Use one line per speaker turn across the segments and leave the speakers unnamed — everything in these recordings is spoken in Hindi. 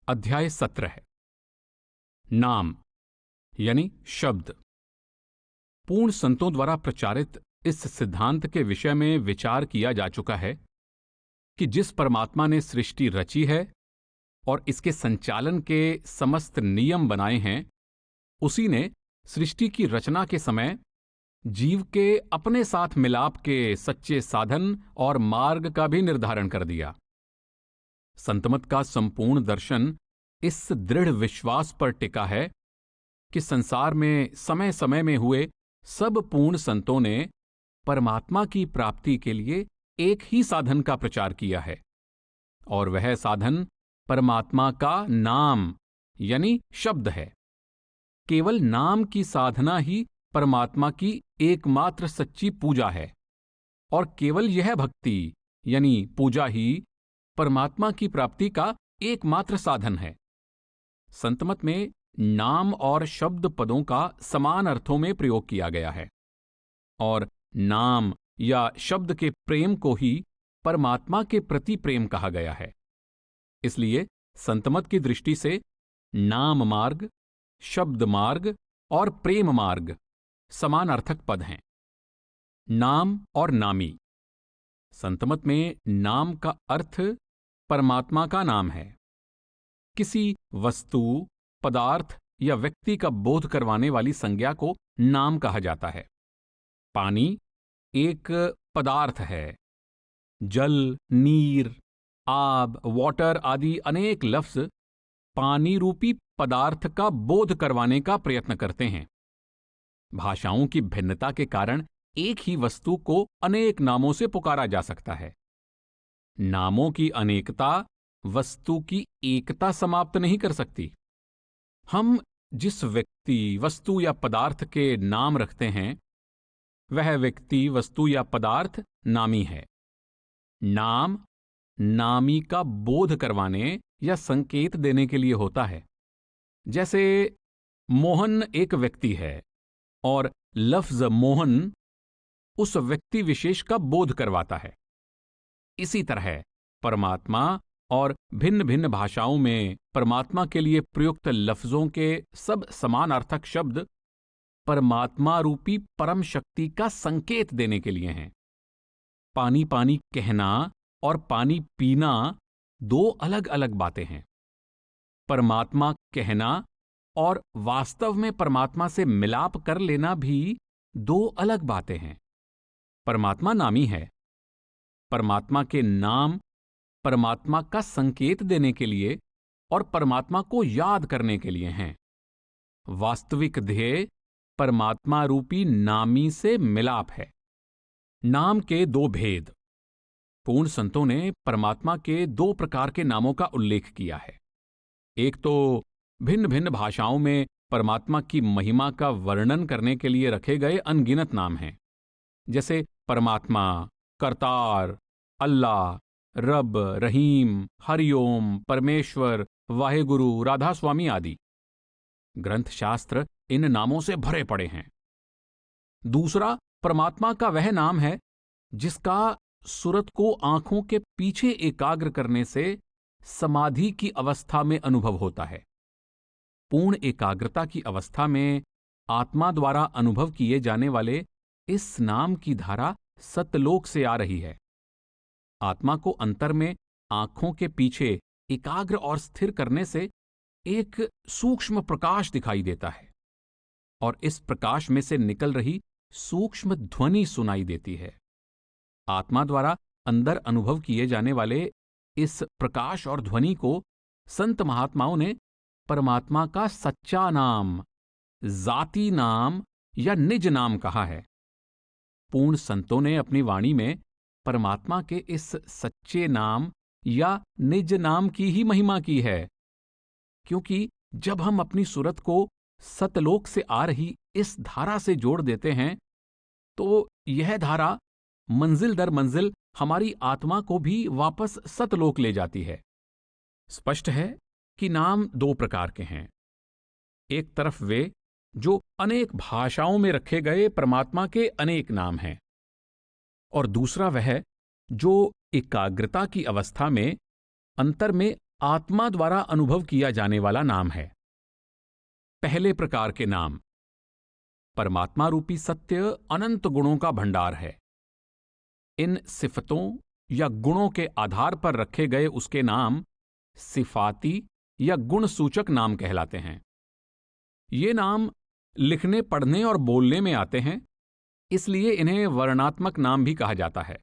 अध्याय 17। नाम यानी शब्द। पूर्ण संतों द्वारा प्रचारित इस सिद्धांत के विषय में विचार किया जा चुका है कि जिस परमात्मा ने सृष्टि रची है और इसके संचालन के समस्त नियम बनाए हैं, उसी ने सृष्टि की रचना के समय जीव के अपने साथ मिलाप के सच्चे साधन और मार्ग का भी निर्धारण कर दिया। संतमत का संपूर्ण दर्शन इस दृढ़ विश्वास पर टिका है कि संसार में समय समय में हुए सब पूर्ण संतों ने परमात्मा की प्राप्ति के लिए एक ही साधन का प्रचार किया है, और वह साधन परमात्मा का नाम यानी शब्द है। केवल नाम की साधना ही परमात्मा की एकमात्र सच्ची पूजा है, और केवल यह भक्ति यानी पूजा ही परमात्मा की प्राप्ति का एकमात्र साधन है। संतमत में नाम और शब्द पदों का समान अर्थों में प्रयोग किया गया है, और नाम या शब्द के प्रेम को ही परमात्मा के प्रति प्रेम कहा गया है। इसलिए संतमत की दृष्टि से नाम मार्ग, शब्द मार्ग और प्रेम मार्ग समानार्थक पद हैं। नाम और नामी। संतमत में नाम का अर्थ परमात्मा का नाम है। किसी वस्तु, पदार्थ या व्यक्ति का बोध करवाने वाली संज्ञा को नाम कहा जाता है। पानी एक पदार्थ है। जल, नीर, आब, वाटर आदि अनेक लफ्ज पानी रूपी पदार्थ का बोध करवाने का प्रयत्न करते हैं। भाषाओं की भिन्नता के कारण एक ही वस्तु को अनेक नामों से पुकारा जा सकता है। नामों की अनेकता वस्तु की एकता समाप्त नहीं कर सकती। हम जिस व्यक्ति, वस्तु या पदार्थ के नाम रखते हैं, वह व्यक्ति, वस्तु या पदार्थ नामी है। नाम नामी का बोध करवाने या संकेत देने के लिए होता है। जैसे मोहन एक व्यक्ति है और लफ्ज मोहन उस व्यक्ति विशेष का बोध करवाता है। इसी तरह परमात्मा और भिन्न भिन्न भाषाओं में परमात्मा के लिए प्रयुक्त लफ्जों के सब समानार्थक शब्द परमात्मा रूपी परम शक्ति का संकेत देने के लिए हैं। पानी पानी कहना और पानी पीना दो अलग अलग बातें हैं। परमात्मा कहना और वास्तव में परमात्मा से मिलाप कर लेना भी दो अलग बातें हैं। परमात्मा नामी है। परमात्मा के नाम परमात्मा का संकेत देने के लिए और परमात्मा को याद करने के लिए हैं। वास्तविक ध्येय परमात्मा रूपी नामी से मिलाप है। नाम के दो भेद। पूर्ण संतों ने परमात्मा के दो प्रकार के नामों का उल्लेख किया है। एक तो भिन्न भिन्न भाषाओं में परमात्मा की महिमा का वर्णन करने के लिए रखे गए अनगिनत नाम हैं, जैसे परमात्मा, करतार, अल्लाह, रब, रहीम, हरिओम, परमेश्वर, वाहेगुरु, राधा स्वामी आदि। ग्रंथ शास्त्र इन नामों से भरे पड़े हैं। दूसरा परमात्मा का वह नाम है जिसका सुरत को आंखों के पीछे एकाग्र करने से समाधि की अवस्था में अनुभव होता है। पूर्ण एकाग्रता की अवस्था में आत्मा द्वारा अनुभव किए जाने वाले इस नाम की धारा सतलोक से आ रही है। आत्मा को अंतर में आंखों के पीछे एकाग्र और स्थिर करने से एक सूक्ष्म प्रकाश दिखाई देता है, और इस प्रकाश में से निकल रही सूक्ष्म ध्वनि सुनाई देती है। आत्मा द्वारा अंदर अनुभव किए जाने वाले इस प्रकाश और ध्वनि को संत महात्माओं ने परमात्मा का सच्चा नाम, जाति नाम या निज नाम कहा है। पूर्ण संतों ने अपनी वाणी में परमात्मा के इस सच्चे नाम या निज नाम की ही महिमा की है, क्योंकि जब हम अपनी सुरत को सतलोक से आ रही इस धारा से जोड़ देते हैं, तो यह धारा मंजिल दर मंजिल हमारी आत्मा को भी वापस सतलोक ले जाती है। स्पष्ट है कि नाम दो प्रकार के हैं। एक तरफ वे जो अनेक भाषाओं में रखे गए परमात्मा के अनेक नाम हैं, और दूसरा वह जो एकाग्रता की अवस्था में अंतर में आत्मा द्वारा अनुभव किया जाने वाला नाम है। पहले प्रकार के नाम, परमात्मा रूपी सत्य अनंत गुणों का भंडार है। इन सिफतों या गुणों के आधार पर रखे गए उसके नाम सिफाती या गुण सूचक नाम कहलाते हैं। ये नाम लिखने, पढ़ने और बोलने में आते हैं, इसलिए इन्हें वर्णात्मक नाम भी कहा जाता है।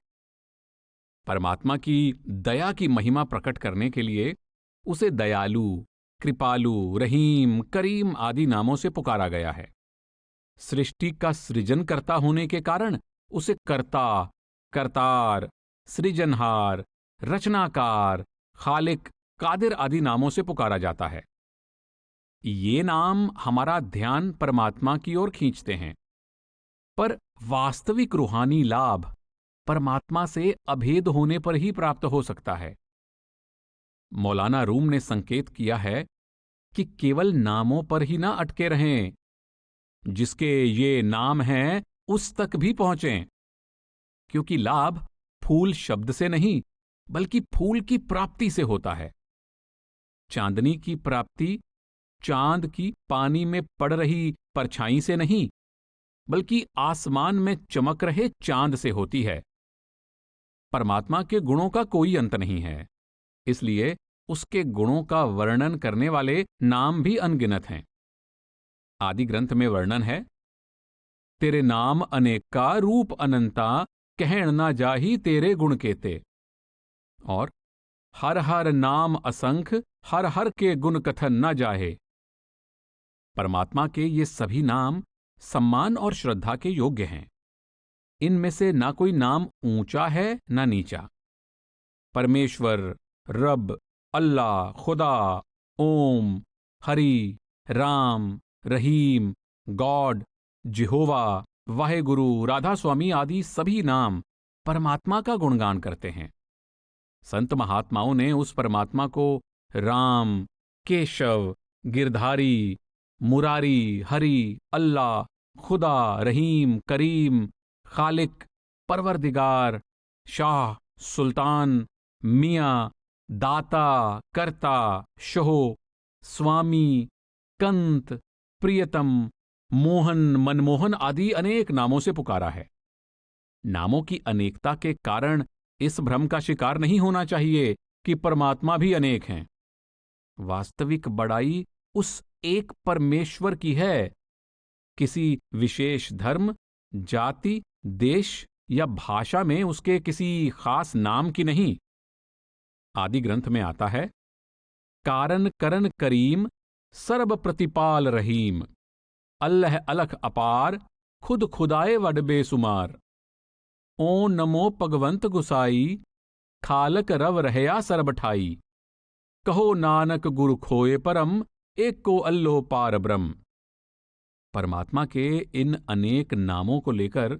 परमात्मा की दया की महिमा प्रकट करने के लिए उसे दयालु, कृपालु, रहीम, करीम आदि नामों से पुकारा गया है। सृष्टि का सृजन करता होने के कारण उसे कर्ता, करतार, सृजनहार, रचनाकार, खालिक, कादिर आदि नामों से पुकारा जाता है। ये नाम हमारा ध्यान परमात्मा की ओर खींचते हैं, पर वास्तविक रूहानी लाभ परमात्मा से अभेद होने पर ही प्राप्त हो सकता है। मौलाना रूम ने संकेत किया है कि केवल नामों पर ही ना अटके रहें, जिसके ये नाम हैं उस तक भी पहुंचें, क्योंकि लाभ फूल शब्द से नहीं बल्कि फूल की प्राप्ति से होता है। चांदनी की प्राप्ति चांद की पानी में पड़ रही परछाई से नहीं बल्कि आसमान में चमक रहे चांद से होती है। परमात्मा के गुणों का कोई अंत नहीं है, इसलिए उसके गुणों का वर्णन करने वाले नाम भी अनगिनत हैं। आदि ग्रंथ में वर्णन है, तेरे नाम अनेका रूप अनंता, कहण ना जाही तेरे गुण केते। और हर हर नाम असंख्य, हर हर के गुण कथन न जाहे। परमात्मा के ये सभी नाम सम्मान और श्रद्धा के योग्य हैं। इनमें से ना कोई नाम ऊंचा है ना नीचा। परमेश्वर, रब, अल्लाह, खुदा, ओम, हरि, राम, रहीम, गॉड, जिहोवा, वाहेगुरु, राधा स्वामी आदि सभी नाम परमात्मा का गुणगान करते हैं। संत महात्माओं ने उस परमात्मा को राम, केशव, गिरधारी, मुरारी, हरि, अल्लाह, खुदा, रहीम, करीम, खालिक, परवरदिगार, शाह, सुल्तान, मियाँ, दाता, कर्ता, शोह, स्वामी, कंत, प्रियतम, मोहन, मनमोहन आदि अनेक नामों से पुकारा है। नामों की अनेकता के कारण इस भ्रम का शिकार नहीं होना चाहिए कि परमात्मा भी अनेक हैं। वास्तविक बड़ाई उस एक परमेश्वर की है, किसी विशेष धर्म, जाति, देश या भाषा में उसके किसी खास नाम की नहीं। आदि ग्रंथ में आता है, कारण करण करीम, सर्ब प्रतिपाल रहीम, अल्लाह अलख अपार, खुद खुदाए वड बेसुमार। ओ नमो भगवंत गुसाई, खालक रव रहया सरबठाई। कहो नानक गुरु खोए परम, एक को अल्लो पार ब्रह्म। परमात्मा के इन अनेक नामों को लेकर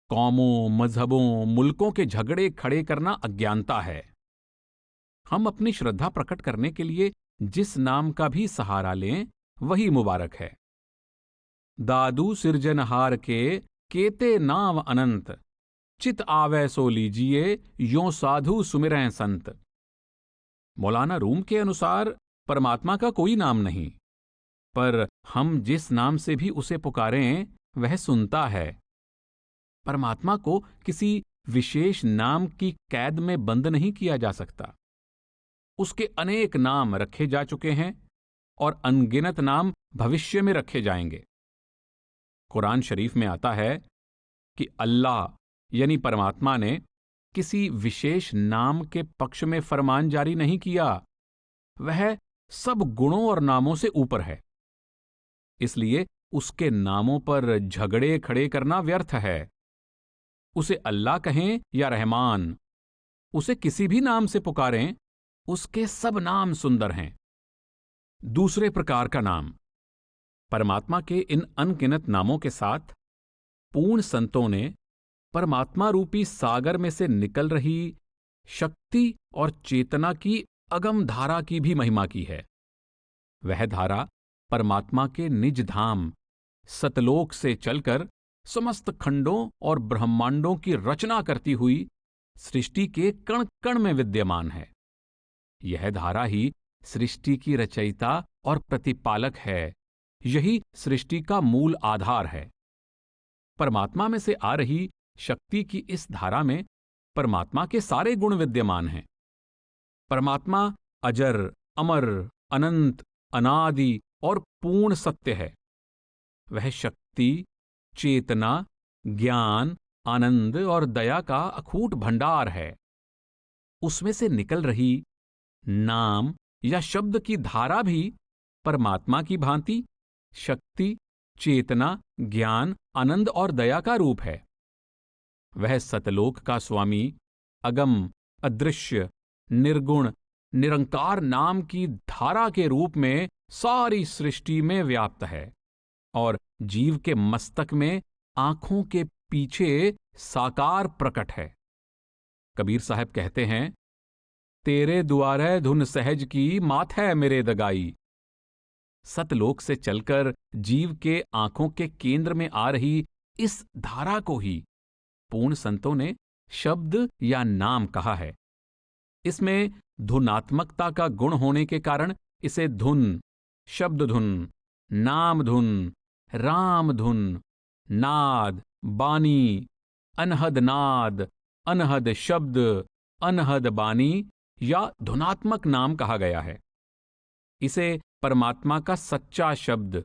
कौमों, मजहबों, मुल्कों के झगड़े खड़े करना अज्ञानता है। हम अपनी श्रद्धा प्रकट करने के लिए जिस नाम का भी सहारा लें वही मुबारक है। दादू सिरजनहार के केते नाम अनंत, चित आवे सो लीजिए, यों साधु सुमिरें संत। मौलाना रूम के अनुसार परमात्मा का कोई नाम नहीं, पर हम जिस नाम से भी उसे पुकारें वह सुनता है। परमात्मा को किसी विशेष नाम की कैद में बंद नहीं किया जा सकता। उसके अनेक नाम रखे जा चुके हैं और अनगिनत नाम भविष्य में रखे जाएंगे। कुरान शरीफ में आता है कि अल्लाह यानी परमात्मा ने किसी विशेष नाम के पक्ष में फरमान जारी नहीं किया। वह सब गुणों और नामों से ऊपर है, इसलिए उसके नामों पर झगड़े खड़े करना व्यर्थ है। उसे अल्लाह कहें या रहमान, उसे किसी भी नाम से पुकारें, उसके सब नाम सुंदर हैं। दूसरे प्रकार का नाम, परमात्मा के इन अनगिनत नामों के साथ पूर्ण संतों ने परमात्मा रूपी सागर में से निकल रही शक्ति और चेतना की अगम धारा की भी महिमा की है। वह धारा परमात्मा के निज धाम सतलोक से चलकर समस्त खंडों और ब्रह्मांडों की रचना करती हुई सृष्टि के कण कण में विद्यमान है। यह धारा ही सृष्टि की रचयिता और प्रतिपालक है। यही सृष्टि का मूल आधार है। परमात्मा में से आ रही शक्ति की इस धारा में परमात्मा के सारे गुण विद्यमान हैं। परमात्मा अजर, अमर, अनंत, अनादि और पूर्ण सत्य है। वह शक्ति, चेतना, ज्ञान, आनंद और दया का अखूट भंडार है। उसमें से निकल रही नाम या शब्द की धारा भी परमात्मा की भांति शक्ति, चेतना, ज्ञान, आनंद और दया का रूप है। वह सतलोक का स्वामी, अगम, अदृश्य, निर्गुण, निरंकार नाम की धारा के रूप में सारी सृष्टि में व्याप्त है और जीव के मस्तक में आंखों के पीछे साकार प्रकट है। कबीर साहब कहते हैं, तेरे दुआरे धुन सहज की मात है मेरे दगाई। सतलोक से चलकर जीव के आंखों के केंद्र में आ रही इस धारा को ही पूर्ण संतों ने शब्द या नाम कहा है। इसमें धुनात्मकता का गुण होने के कारण इसे धुन, शब्द धुन, नाम धुन, राम धुन, नाद, बानी, अनहद नाद, अनहद शब्द, अनहद बानी या धुनात्मक नाम कहा गया है। इसे परमात्मा का सच्चा शब्द,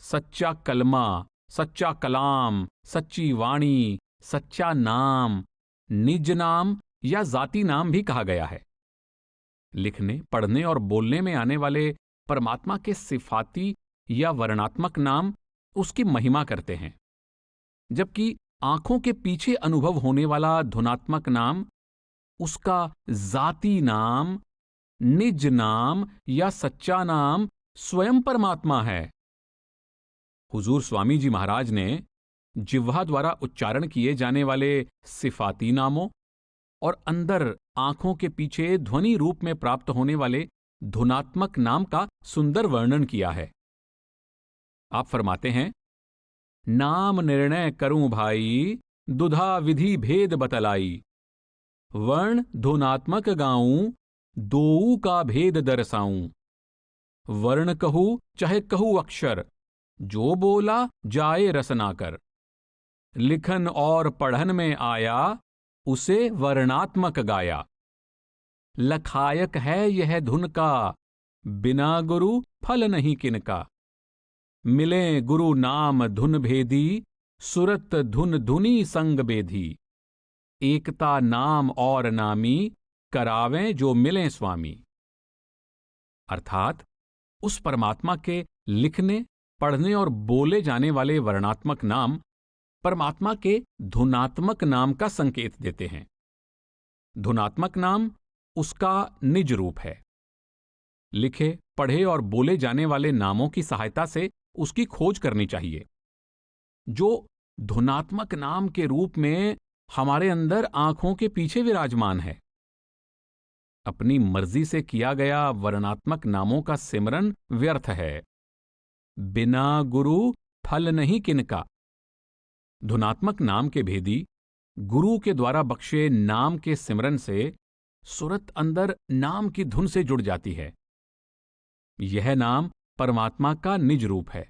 सच्चा कलमा, सच्चा कलाम, सच्ची वाणी, सच्चा नाम, निज नाम या जाति नाम भी कहा गया है। लिखने, पढ़ने और बोलने में आने वाले परमात्मा के सिफाती या वर्णात्मक नाम उसकी महिमा करते हैं, जबकि आंखों के पीछे अनुभव होने वाला धुनात्मक नाम उसका जाति नाम, निज नाम या सच्चा नाम स्वयं परमात्मा है। हुजूर स्वामी जी महाराज ने जिह्वा द्वारा उच्चारण किए जाने वाले सिफाती नामों और अंदर आंखों के पीछे ध्वनि रूप में प्राप्त होने वाले धुनात्मक नाम का सुंदर वर्णन किया है। आप फरमाते हैं, नाम निर्णय करूं भाई, दुधा विधि भेद बतलाई। वर्ण धुनात्मक गाऊं, दोऊ का भेद दर्शाऊं। वर्ण कहूं चाहे कहूं अक्षर, जो बोला जाए रसना कर। लिखन और पढ़न में आया, उसे वर्णात्मक गाया। लखायक है यह धुन का, बिना गुरु फल नहीं किनका। मिले गुरु नाम धुन भेदी, सुरत धुन धुनी संग बेधी। एकता नाम और नामी, करावें जो मिलें स्वामी। अर्थात उस परमात्मा के लिखने, पढ़ने और बोले जाने वाले वर्णात्मक नाम परमात्मा के धुनात्मक नाम का संकेत देते हैं। धुनात्मक नाम उसका निज रूप है। लिखे, पढ़े और बोले जाने वाले नामों की सहायता से उसकी खोज करनी चाहिए। जो धुनात्मक नाम के रूप में हमारे अंदर आंखों के पीछे विराजमान है। अपनी मर्जी से किया गया वर्णात्मक नामों का सिमरन व्यर्थ है। बिना गुरु फल नहीं किनका। धुनात्मक नाम के भेदी गुरु के द्वारा बख्शे नाम के सिमरन से सुरत अंदर नाम की धुन से जुड़ जाती है। यह नाम परमात्मा का निज रूप है।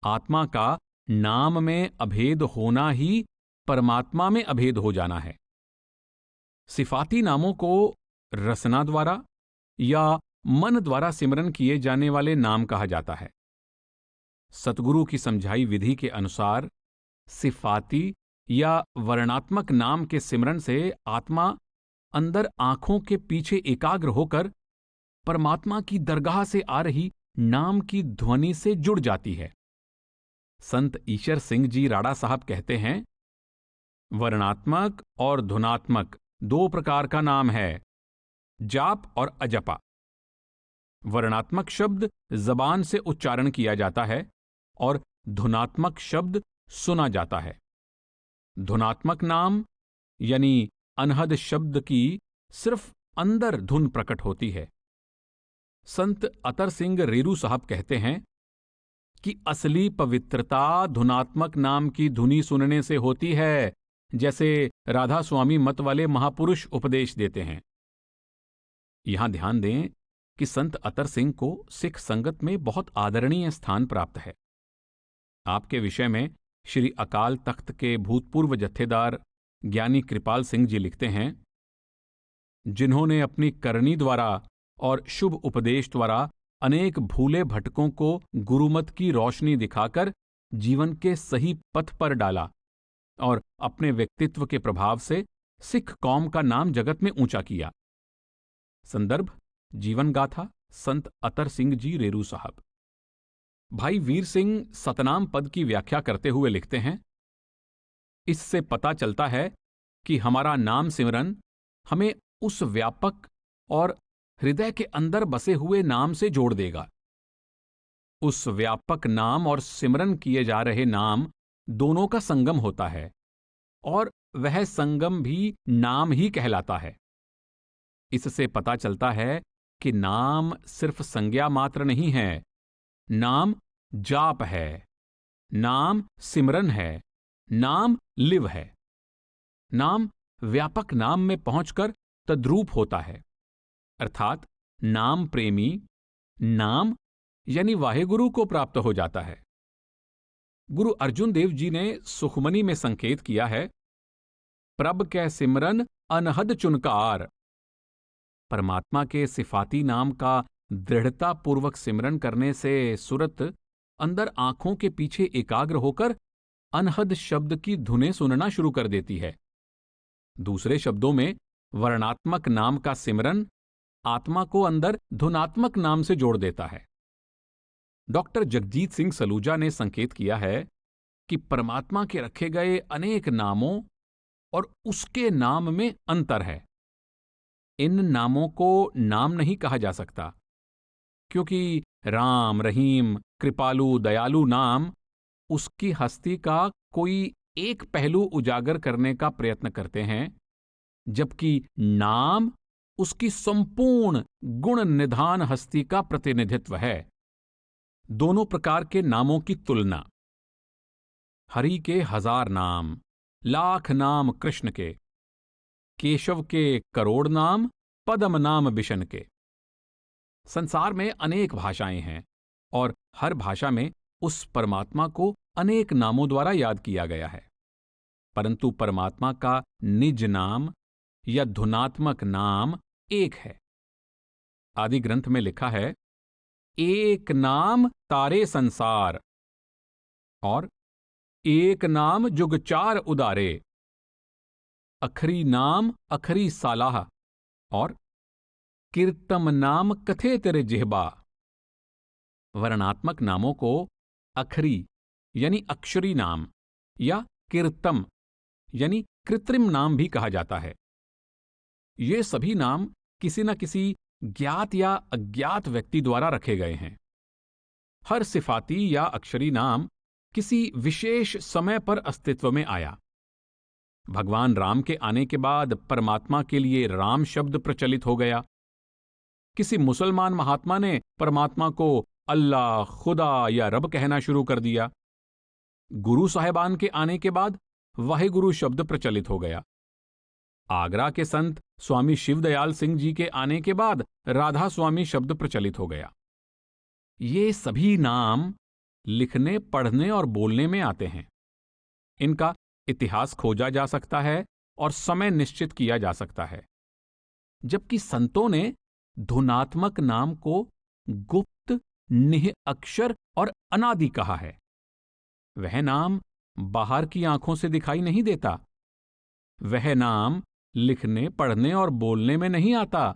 आत्मा का नाम में अभेद होना ही परमात्मा में अभेद हो जाना है। सिफाती नामों को रसना द्वारा या मन द्वारा सिमरन किए जाने वाले नाम कहा जाता है। सतगुरु की समझाई विधि के अनुसार सिफाती या वर्णात्मक नाम के सिमरन से आत्मा अंदर आंखों के पीछे एकाग्र होकर परमात्मा की दरगाह से आ रही नाम की ध्वनि से जुड़ जाती है। संत ईशर सिंह जी राड़ा साहब कहते हैं, वर्णात्मक और धुनात्मक दो प्रकार का नाम है, जाप और अजपा। वर्णात्मक शब्द जबान से उच्चारण किया जाता है और धुनात्मक शब्द सुना जाता है। धुनात्मक नाम यानी अनहद शब्द की सिर्फ अंदर धुन प्रकट होती है। संत अतर सिंह रेरू साहब कहते हैं कि असली पवित्रता धुनात्मक नाम की धुनी सुनने से होती है, जैसे राधा स्वामी मत वाले महापुरुष उपदेश देते हैं। यहां ध्यान दें कि संत अतर सिंह को सिख संगत में बहुत आदरणीय स्थान प्राप्त है। आपके विषय में श्री अकाल तख्त के भूतपूर्व जत्थेदार ज्ञानी कृपाल सिंह जी लिखते हैं, जिन्होंने अपनी करनी द्वारा और शुभ उपदेश द्वारा अनेक भूले भटकों को गुरुमत की रोशनी दिखाकर जीवन के सही पथ पर डाला और अपने व्यक्तित्व के प्रभाव से सिख कौम का नाम जगत में ऊंचा किया। संदर्भ जीवन गाथा संत अतर सिंह जी रेरू साहब। भाई वीर सिंह सतनाम पद की व्याख्या करते हुए लिखते हैं, इससे पता चलता है कि हमारा नाम सिमरन हमें उस व्यापक और हृदय के अंदर बसे हुए नाम से जोड़ देगा। उस व्यापक नाम और सिमरन किए जा रहे नाम दोनों का संगम होता है और वह संगम भी नाम ही कहलाता है। इससे पता चलता है कि नाम सिर्फ संज्ञा मात्र नहीं है, नाम जाप है, नाम सिमरन है, नाम लिव है। नाम व्यापक नाम में पहुंचकर तद्रूप होता है, अर्थात नाम प्रेमी नाम यानी वाहेगुरु को प्राप्त हो जाता है। गुरु अर्जुन देव जी ने सुखमनी में संकेत किया है, प्रभ कै सिमरन अनहद चुनकार। परमात्मा के सिफाती नाम का दृढ़तापूर्वक सिमरन करने से सुरत अंदर आंखों के पीछे एकाग्र होकर अनहद शब्द की धुनें सुनना शुरू कर देती है। दूसरे शब्दों में वर्णात्मक नाम का सिमरन आत्मा को अंदर धुनात्मक नाम से जोड़ देता है। डॉक्टर जगजीत सिंह सलूजा ने संकेत किया है कि परमात्मा के रखे गए अनेक नामों और उसके नाम में अंतर है। इन नामों को नाम नहीं कहा जा सकता, क्योंकि राम, रहीम, कृपालु, दयालु नाम उसकी हस्ती का कोई एक पहलू उजागर करने का प्रयत्न करते हैं, जबकि नाम उसकी संपूर्ण गुण निधान हस्ती का प्रतिनिधित्व है। दोनों प्रकार के नामों की तुलना। हरि के 1000 नाम, लाख नाम कृष्ण के, केशव के करोड़ नाम, पद्म नाम बिशन के। संसार में अनेक भाषाएं हैं और हर भाषा में उस परमात्मा को अनेक नामों द्वारा याद किया गया है, परंतु परमात्मा का निज नाम या धुनात्मक नाम एक है। आदि ग्रंथ में लिखा है, एक नाम तारे संसार और एक नाम जुग चार उदारे, अखरी नाम अखरी सालाह और कीर्तम नाम कथे तेरे जिह्बा। वर्णात्मक नामों को अखरी यानी अक्षरी नाम या कीर्तम यानी कृत्रिम नाम भी कहा जाता है। ये सभी नाम किसी न किसी ज्ञात या अज्ञात व्यक्ति द्वारा रखे गए हैं। हर सिफाती या अक्षरी नाम किसी विशेष समय पर अस्तित्व में आया। भगवान राम के आने के बाद परमात्मा के लिए राम शब्द प्रचलित हो गया। किसी मुसलमान महात्मा ने परमात्मा को अल्लाह, खुदा या रब कहना शुरू कर दिया। गुरु साहिबान के आने के बाद वाहेगुरु शब्द प्रचलित हो गया। आगरा के संत स्वामी शिवदयाल सिंह जी के आने के बाद राधा स्वामी शब्द प्रचलित हो गया। ये सभी नाम लिखने, पढ़ने और बोलने में आते हैं। इनका इतिहास खोजा जा सकता है और समय निश्चित किया जा सकता है, जबकि संतों ने धुनात्मक नाम को गुप्त, निह अक्षर और अनादि कहा है। वह नाम बाहर की आंखों से दिखाई नहीं देता। वह नाम लिखने, पढ़ने और बोलने में नहीं आता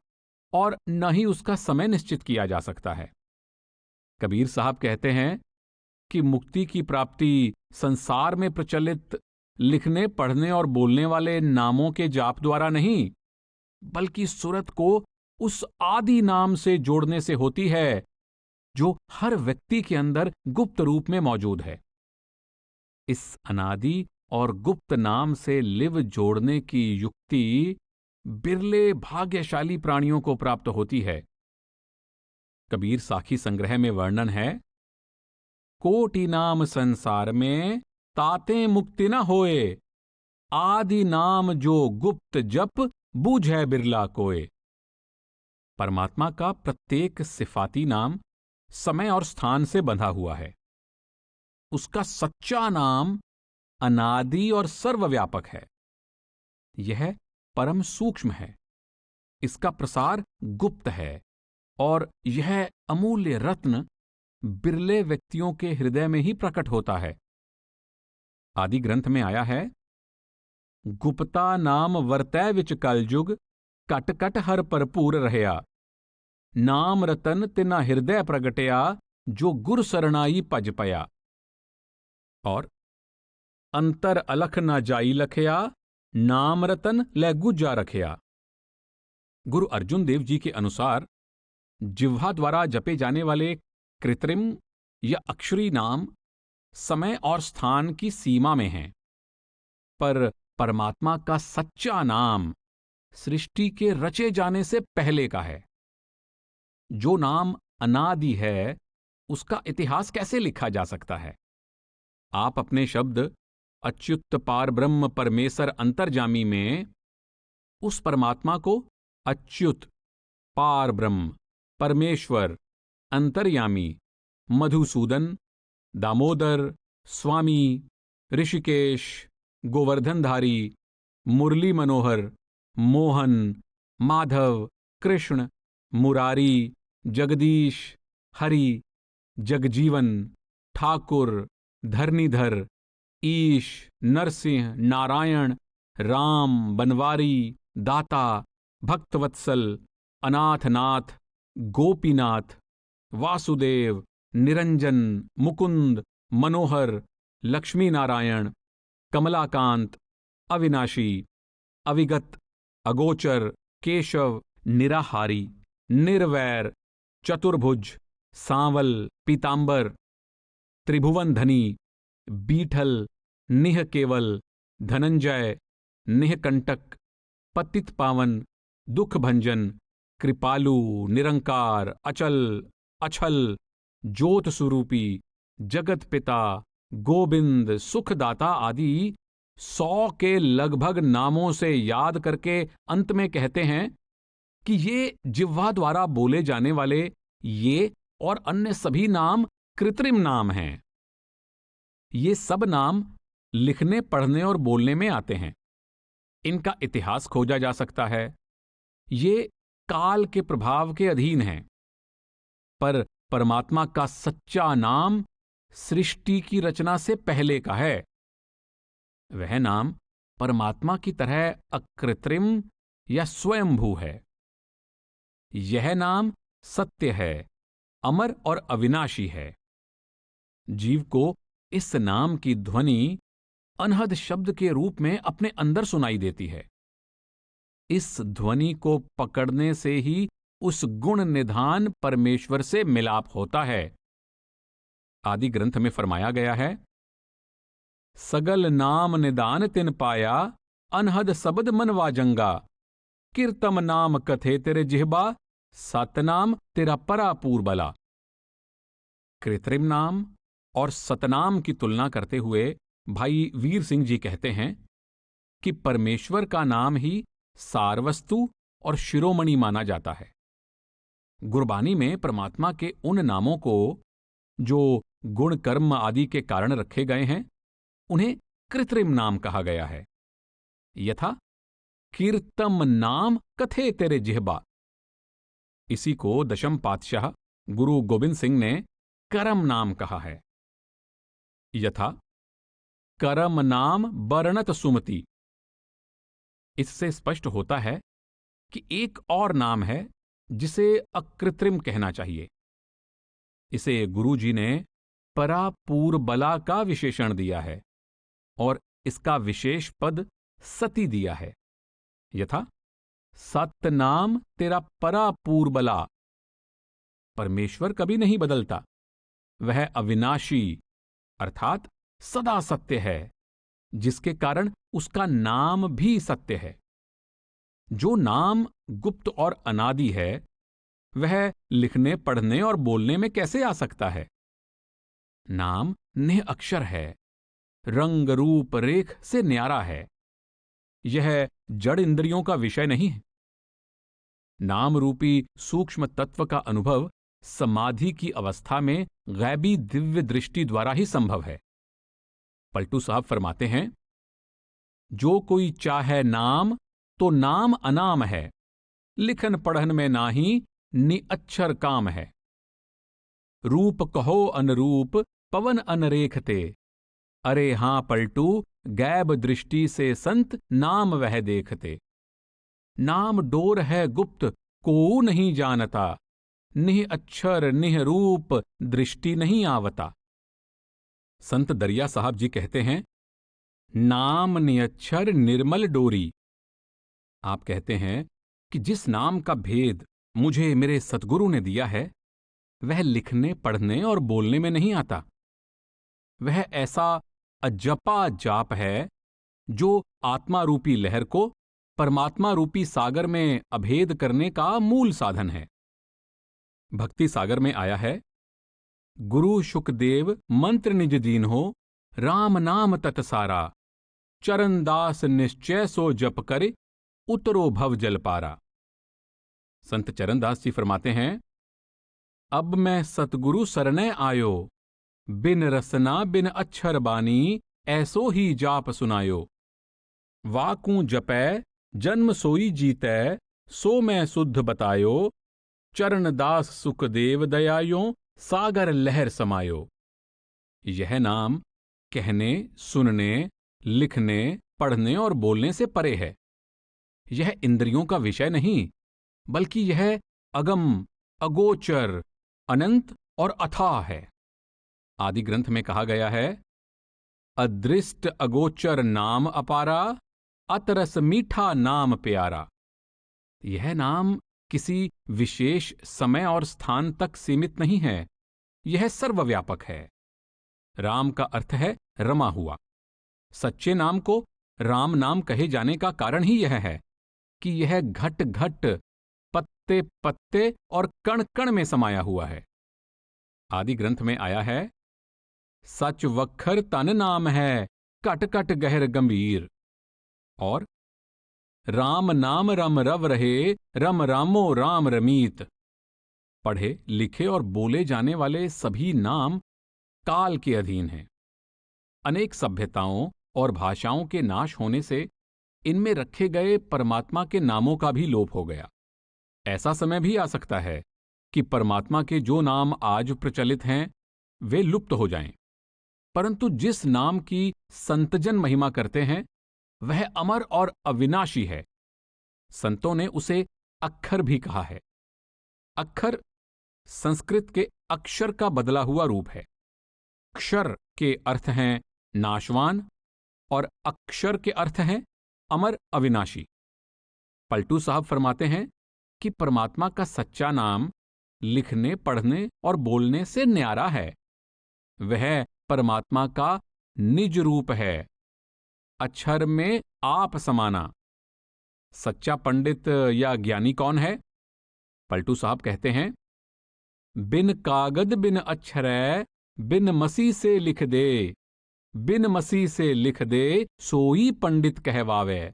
और न ही उसका समय निश्चित किया जा सकता है। कबीर साहब कहते हैं कि मुक्ति की प्राप्ति संसार में प्रचलित लिखने, पढ़ने और बोलने वाले नामों के जाप द्वारा नहीं, बल्कि सुरत को उस आदि नाम से जोड़ने से होती है जो हर व्यक्ति के अंदर गुप्त रूप में मौजूद है। इस अनादि और गुप्त नाम से लिव जोड़ने की युक्ति बिरले भाग्यशाली प्राणियों को प्राप्त होती है। कबीर साखी संग्रह में वर्णन है, कोटि नाम संसार में ताते मुक्ति न होए, आदि नाम जो गुप्त जप बूझै बिरला कोय। परमात्मा का प्रत्येक सिफाती नाम समय और स्थान से बंधा हुआ है। उसका सच्चा नाम अनादि और सर्वव्यापक है। यह परम सूक्ष्म है, इसका प्रसार गुप्त है और यह अमूल्य रत्न बिरले व्यक्तियों के हृदय में ही प्रकट होता है। आदि ग्रंथ में आया है, गुप्ता नाम वर्तै विच कलयुग, कट कट हर भरपूर रहया, नाम रतन तिना हृदय प्रगटया, जो गुर सरणाई भज पया। और अंतर अलख न जाई लखया, नाम रतन लै गुजा रखया। गुरु अर्जुन देव जी के अनुसार जिह्वा द्वारा जपे जाने वाले कृत्रिम या अक्षरी नाम समय और स्थान की सीमा में हैं, पर परमात्मा का सच्चा नाम सृष्टि के रचे जाने से पहले का है। जो नाम अनादि है, उसका इतिहास कैसे लिखा जा सकता है? आप अपने शब्द अच्युत पार ब्रह्म परमेश्वर अंतर्जामी में उस परमात्मा को अच्युत, पार ब्रह्म, परमेश्वर, अंतर्यामी, मधुसूदन, दामोदर, स्वामी, ऋषिकेश, गोवर्धनधारी, मुरली मनोहर, मोहन, माधव, कृष्ण, मुरारी, जगदीश, हरि, जगजीवन, ठाकुर, धरणीधर, ईश, नरसिंह, नारायण, राम, बनवारी, दाता, भक्तवत्सल, अनाथनाथ, गोपीनाथ, वासुदेव, निरंजन, मुकुंद, मनोहर, लक्ष्मी नारायण, कमलाकांत, अविनाशी, अविगत, अगोचर, केशव, निराहारी, निर्वैर, चतुर्भुज, सांवल, पीतांबर, त्रिभुवन धनी, बीठल, निह केवल, धनंजय, निहकंटक, पतित पावन, दुख भंजन, कृपालु, निरंकार, अचल, अछल, ज्योत स्वरूपी, जगत पिता, गोविंद, सुखदाता आदि 100 के लगभग नामों से याद करके अंत में कहते हैं कि ये जिह्वा द्वारा बोले जाने वाले ये और अन्य सभी नाम कृत्रिम नाम हैं। ये सब नाम लिखने, पढ़ने और बोलने में आते हैं। इनका इतिहास खोजा जा सकता है। ये काल के प्रभाव के अधीन हैं, पर परमात्मा का सच्चा नाम सृष्टि की रचना से पहले का है। वह नाम परमात्मा की तरह अकृत्रिम या स्वयंभू है। यह नाम सत्य है, अमर और अविनाशी है। जीव को इस नाम की ध्वनि अनहद शब्द के रूप में अपने अंदर सुनाई देती है। इस ध्वनि को पकड़ने से ही उस गुण निधान परमेश्वर से मिलाप होता है। आदि ग्रंथ में फरमाया गया है, सगल नाम निदान तिन पाया, अनहद सबद मनवा जंगा, कीर्तम नाम कथे तेरे जिह्बा, सतनाम तेरा परापूर बला। कृत्रिम नाम और सतनाम की तुलना करते हुए भाई वीर सिंह जी कहते हैं कि परमेश्वर का नाम ही सारवस्तु और शिरोमणि माना जाता है। गुरबानी में परमात्मा के उन नामों को जो गुण कर्म आदि के कारण रखे गए हैं, उन्हें कृत्रिम नाम कहा गया है। यथा कीर्तम नाम कथे तेरे जिह्बा। इसी को दशम पातशाह गुरु गोविंद सिंह ने करम नाम कहा है। यथा करम नाम बरनत सुमति। इससे स्पष्ट होता है कि एक और नाम है जिसे अकृत्रिम कहना चाहिए। इसे गुरु जी ने परापूर बला का विशेषण दिया है और इसका विशेष पद सती दिया है। यथा सत नाम तेरा परापूर बला। परमेश्वर कभी नहीं बदलता, वह अविनाशी अर्थात सदा सत्य है, जिसके कारण उसका नाम भी सत्य है। जो नाम गुप्त और अनादि है, वह लिखने, पढ़ने और बोलने में कैसे आ सकता है? नाम निह अक्षर है, रंग रूप रेख से न्यारा है। यह जड़ इंद्रियों का विषय नहीं है। नाम रूपी सूक्ष्म तत्व का अनुभव समाधि की अवस्था में गैबी दिव्य दृष्टि द्वारा ही संभव है। पलटू साहब फरमाते हैं, जो कोई चाहे नाम तो नाम अनाम है, लिखन पढ़न में नाही निअक्षर काम है। रूप कहो अनरूप पवन अनरेखते, अरे हां पलटू गैब दृष्टि से संत नाम वह देखते। नाम डोर है गुप्त को नहीं जानता, निह अक्षर निह रूप दृष्टि नहीं आवता। संत दरिया साहब जी कहते हैं, नाम निअक्षर निर्मल डोरी। आप कहते हैं कि जिस नाम का भेद मुझे मेरे सतगुरु ने दिया है वह लिखने पढ़ने और बोलने में नहीं आता। वह ऐसा अजपा जाप है जो आत्मा रूपी लहर को परमात्मा रूपी सागर में अभेद करने का मूल साधन है। भक्ति सागर में आया है, गुरु शुकदेव मंत्र निज दीन हो, राम नाम तत्सारा, चरण दास निश्चय सो जप करे, उतरो भव जल पारा। संत चरणदास जी फरमाते हैं, अब मैं सतगुरु सरने आयो, बिन रसना बिन अक्षर बानी, ऐसो ही जाप सुनायो। वाकू जपै जन्म सोई जीतै, सो मैं शुद्ध बतायो, चरण दास सुखदेव दयायो, सागर लहर समायो। यह नाम कहने सुनने लिखने पढ़ने और बोलने से परे है। यह इंद्रियों का विषय नहीं, बल्कि यह अगम अगोचर अनंत और अथाह है। आदि ग्रंथ में कहा गया है, अदृष्ट अगोचर नाम अपारा, अतरस मीठा नाम प्यारा। यह नाम किसी विशेष समय और स्थान तक सीमित नहीं है, यह सर्वव्यापक है। राम का अर्थ है रमा हुआ। सच्चे नाम को राम नाम कहे जाने का कारण ही यह है कि यह घट घट पत्ते पत्ते और कण कण में समाया हुआ है। आदि ग्रंथ में आया है, सच वक्खर तन नाम है, कट कट गहर गंभीर। और राम नाम रम रव रहे, रम रामो राम रमीत। पढ़े लिखे और बोले जाने वाले सभी नाम काल के अधीन हैं। अनेक सभ्यताओं और भाषाओं के नाश होने से इनमें रखे गए परमात्मा के नामों का भी लोप हो गया। ऐसा समय भी आ सकता है कि परमात्मा के जो नाम आज प्रचलित हैं वे लुप्त हो जाएं, परंतु जिस नाम की संतजन महिमा करते हैं वह अमर और अविनाशी है। संतों ने उसे अक्षर भी कहा है। अक्षर संस्कृत के अक्षर का बदला हुआ रूप है। क्षर के अर्थ हैं नाशवान और अक्षर के अर्थ हैं अमर अविनाशी। पलटू साहब फरमाते हैं कि परमात्मा का सच्चा नाम लिखने पढ़ने और बोलने से न्यारा है। वह परमात्मा का निज रूप है, अक्षर में आप समाना। सच्चा पंडित या ज्ञानी कौन है? पलटू साहब कहते हैं, बिन कागद बिन अक्षरै, बिन मसी से लिख दे, बिन मसी से लिख दे, सोई पंडित कहवावे,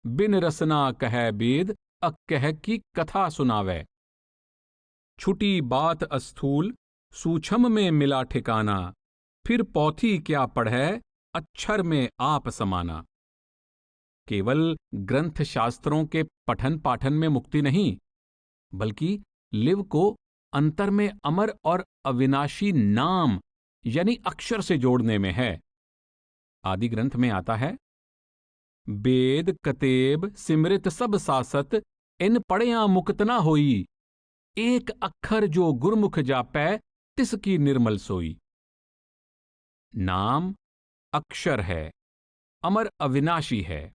बिन रसना कह वेद, अकह की कथा सुनावे। छुटी बात अस्थूल, सूक्ष्म में मिला ठिकाना, फिर पौथी क्या पढ़े, अक्षर में आप समाना। केवल ग्रंथ शास्त्रों के पठन पाठन में मुक्ति नहीं, बल्कि लिव को अंतर में अमर और अविनाशी नाम यानी अक्षर से जोड़ने में है। आदि ग्रंथ में आता है, वेद कतेब सिमृत सब सासत, इन पढ़िया मुक्त ना होई, एक अक्षर जो गुरमुख जापै, तिसकी निर्मल सोई। नाम अक्षर है, अमर अविनाशी है,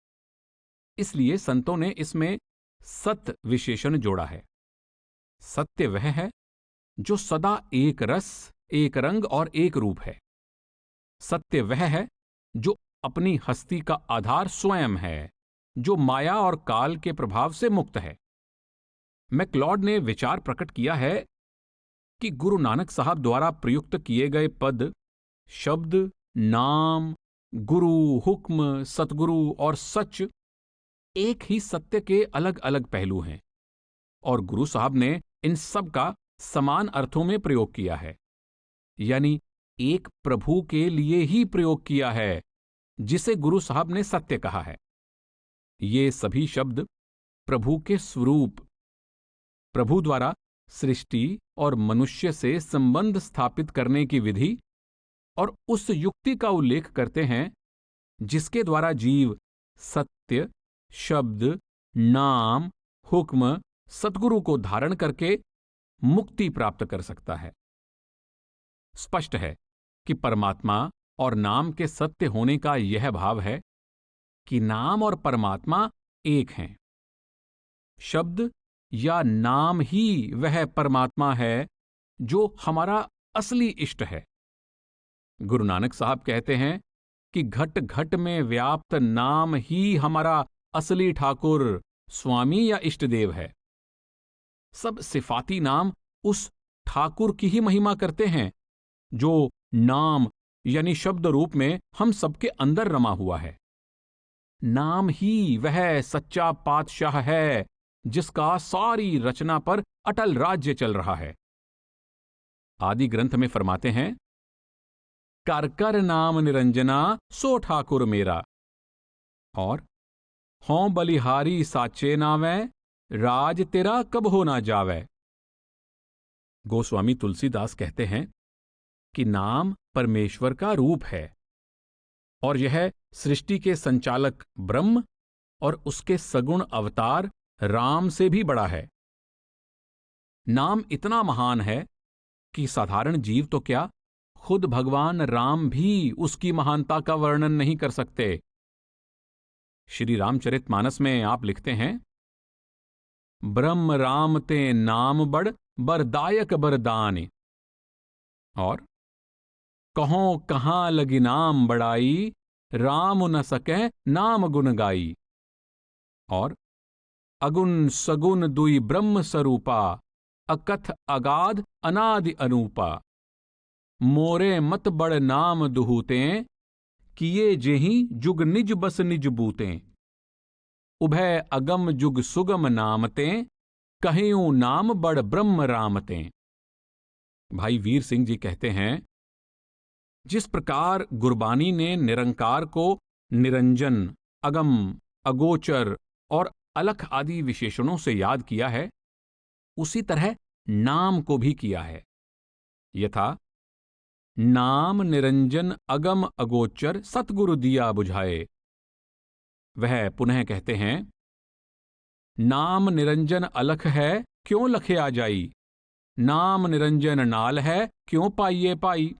इसलिए संतों ने इसमें सत विशेषण जोड़ा है। सत्य वह है जो सदा एक रस एक रंग और एक रूप है। सत्य वह है जो अपनी हस्ती का आधार स्वयं है, जो माया और काल के प्रभाव से मुक्त है। मैक्लॉड ने विचार प्रकट किया है कि गुरु नानक साहब द्वारा प्रयुक्त किए गए पद, शब्द, नाम, गुरु, हुक्म, सतगुरु और सच एक ही सत्य के अलग अलग पहलू हैं। और गुरु साहब ने इन सब का समान अर्थों में प्रयोग किया है, यानी एक प्रभु के लिए ही प्रयोग किया है जिसे गुरु साहब ने सत्य कहा है। ये सभी शब्द प्रभु के स्वरूप, प्रभु द्वारा सृष्टि और मनुष्य से संबंध स्थापित करने की विधि और उस युक्ति का उल्लेख करते हैं जिसके द्वारा जीव सत्य, शब्द, नाम, हुक्म, सद्गुरु को धारण करके मुक्ति प्राप्त कर सकता है। स्पष्ट है कि परमात्मा और नाम के सत्य होने का यह भाव है कि नाम और परमात्मा एक हैं। शब्द या नाम ही वह परमात्मा है जो हमारा असली इष्ट है। गुरु नानक साहब कहते हैं कि घट घट में व्याप्त नाम ही हमारा असली ठाकुर, स्वामी या इष्ट देव है। सब सिफाती नाम उस ठाकुर की ही महिमा करते हैं जो नाम यानी शब्द रूप में हम सबके अंदर रमा हुआ है। नाम ही वह सच्चा पातशाह है जिसका सारी रचना पर अटल राज्य चल रहा है। आदि ग्रंथ में फरमाते हैं, कर कर नाम निरंजना सो ठाकुर मेरा, और हों बलिहारी साचे नावै राज तेरा कब हो ना जावै। गोस्वामी तुलसीदास कहते हैं कि नाम परमेश्वर का रूप है और यह सृष्टि के संचालक ब्रह्म और उसके सगुण अवतार राम से भी बड़ा है। नाम इतना महान है कि साधारण जीव तो क्या, खुद भगवान राम भी उसकी महानता का वर्णन नहीं कर सकते। श्री रामचरितमानस में आप लिखते हैं, ब्रह्म राम ते नाम बड़ बरदायक बरदान, और कहों कहां लगी नाम बड़ाई राम न सके नाम गुण गाई, और अगुण सगुण दुई ब्रह्म स्वरूपा अकथ अगाध अनादि अनूपा, मोरे मत बड़ नाम दुहूतें किए जेहि जुग निज बस निज बूतें, उभय अगम जुग सुगम नामतें कहियूं नाम बड़ ब्रह्म रामतें। भाई वीर सिंह जी कहते हैं, जिस प्रकार गुरबानी ने निरंकार को निरंजन, अगम, अगोचर और अलख आदि विशेषणों से याद किया है, उसी तरह नाम को भी किया है। यथा नाम निरंजन अगम अगोचर सतगुरु दिया बुझाए। वह पुनः कहते हैं, नाम निरंजन अलख है क्यों लखे आ जाई, नाम निरंजन नाल है क्यों पाइये पाई,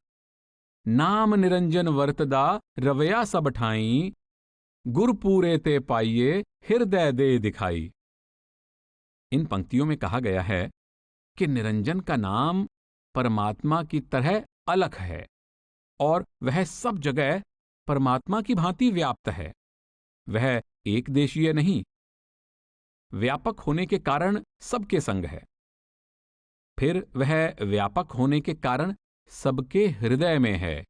नाम निरंजन वर्तदा रवया सब ठाई, गुर पूरे ते पाइये हृदय दे दिखाई। इन पंक्तियों में कहा गया है कि निरंजन का नाम परमात्मा की तरह अलख है और वह सब जगह परमात्मा की भांति व्याप्त है। वह एक देशीय नहीं, व्यापक होने के कारण सबके संग है। फिर वह व्यापक होने के कारण सबके हृदय में है,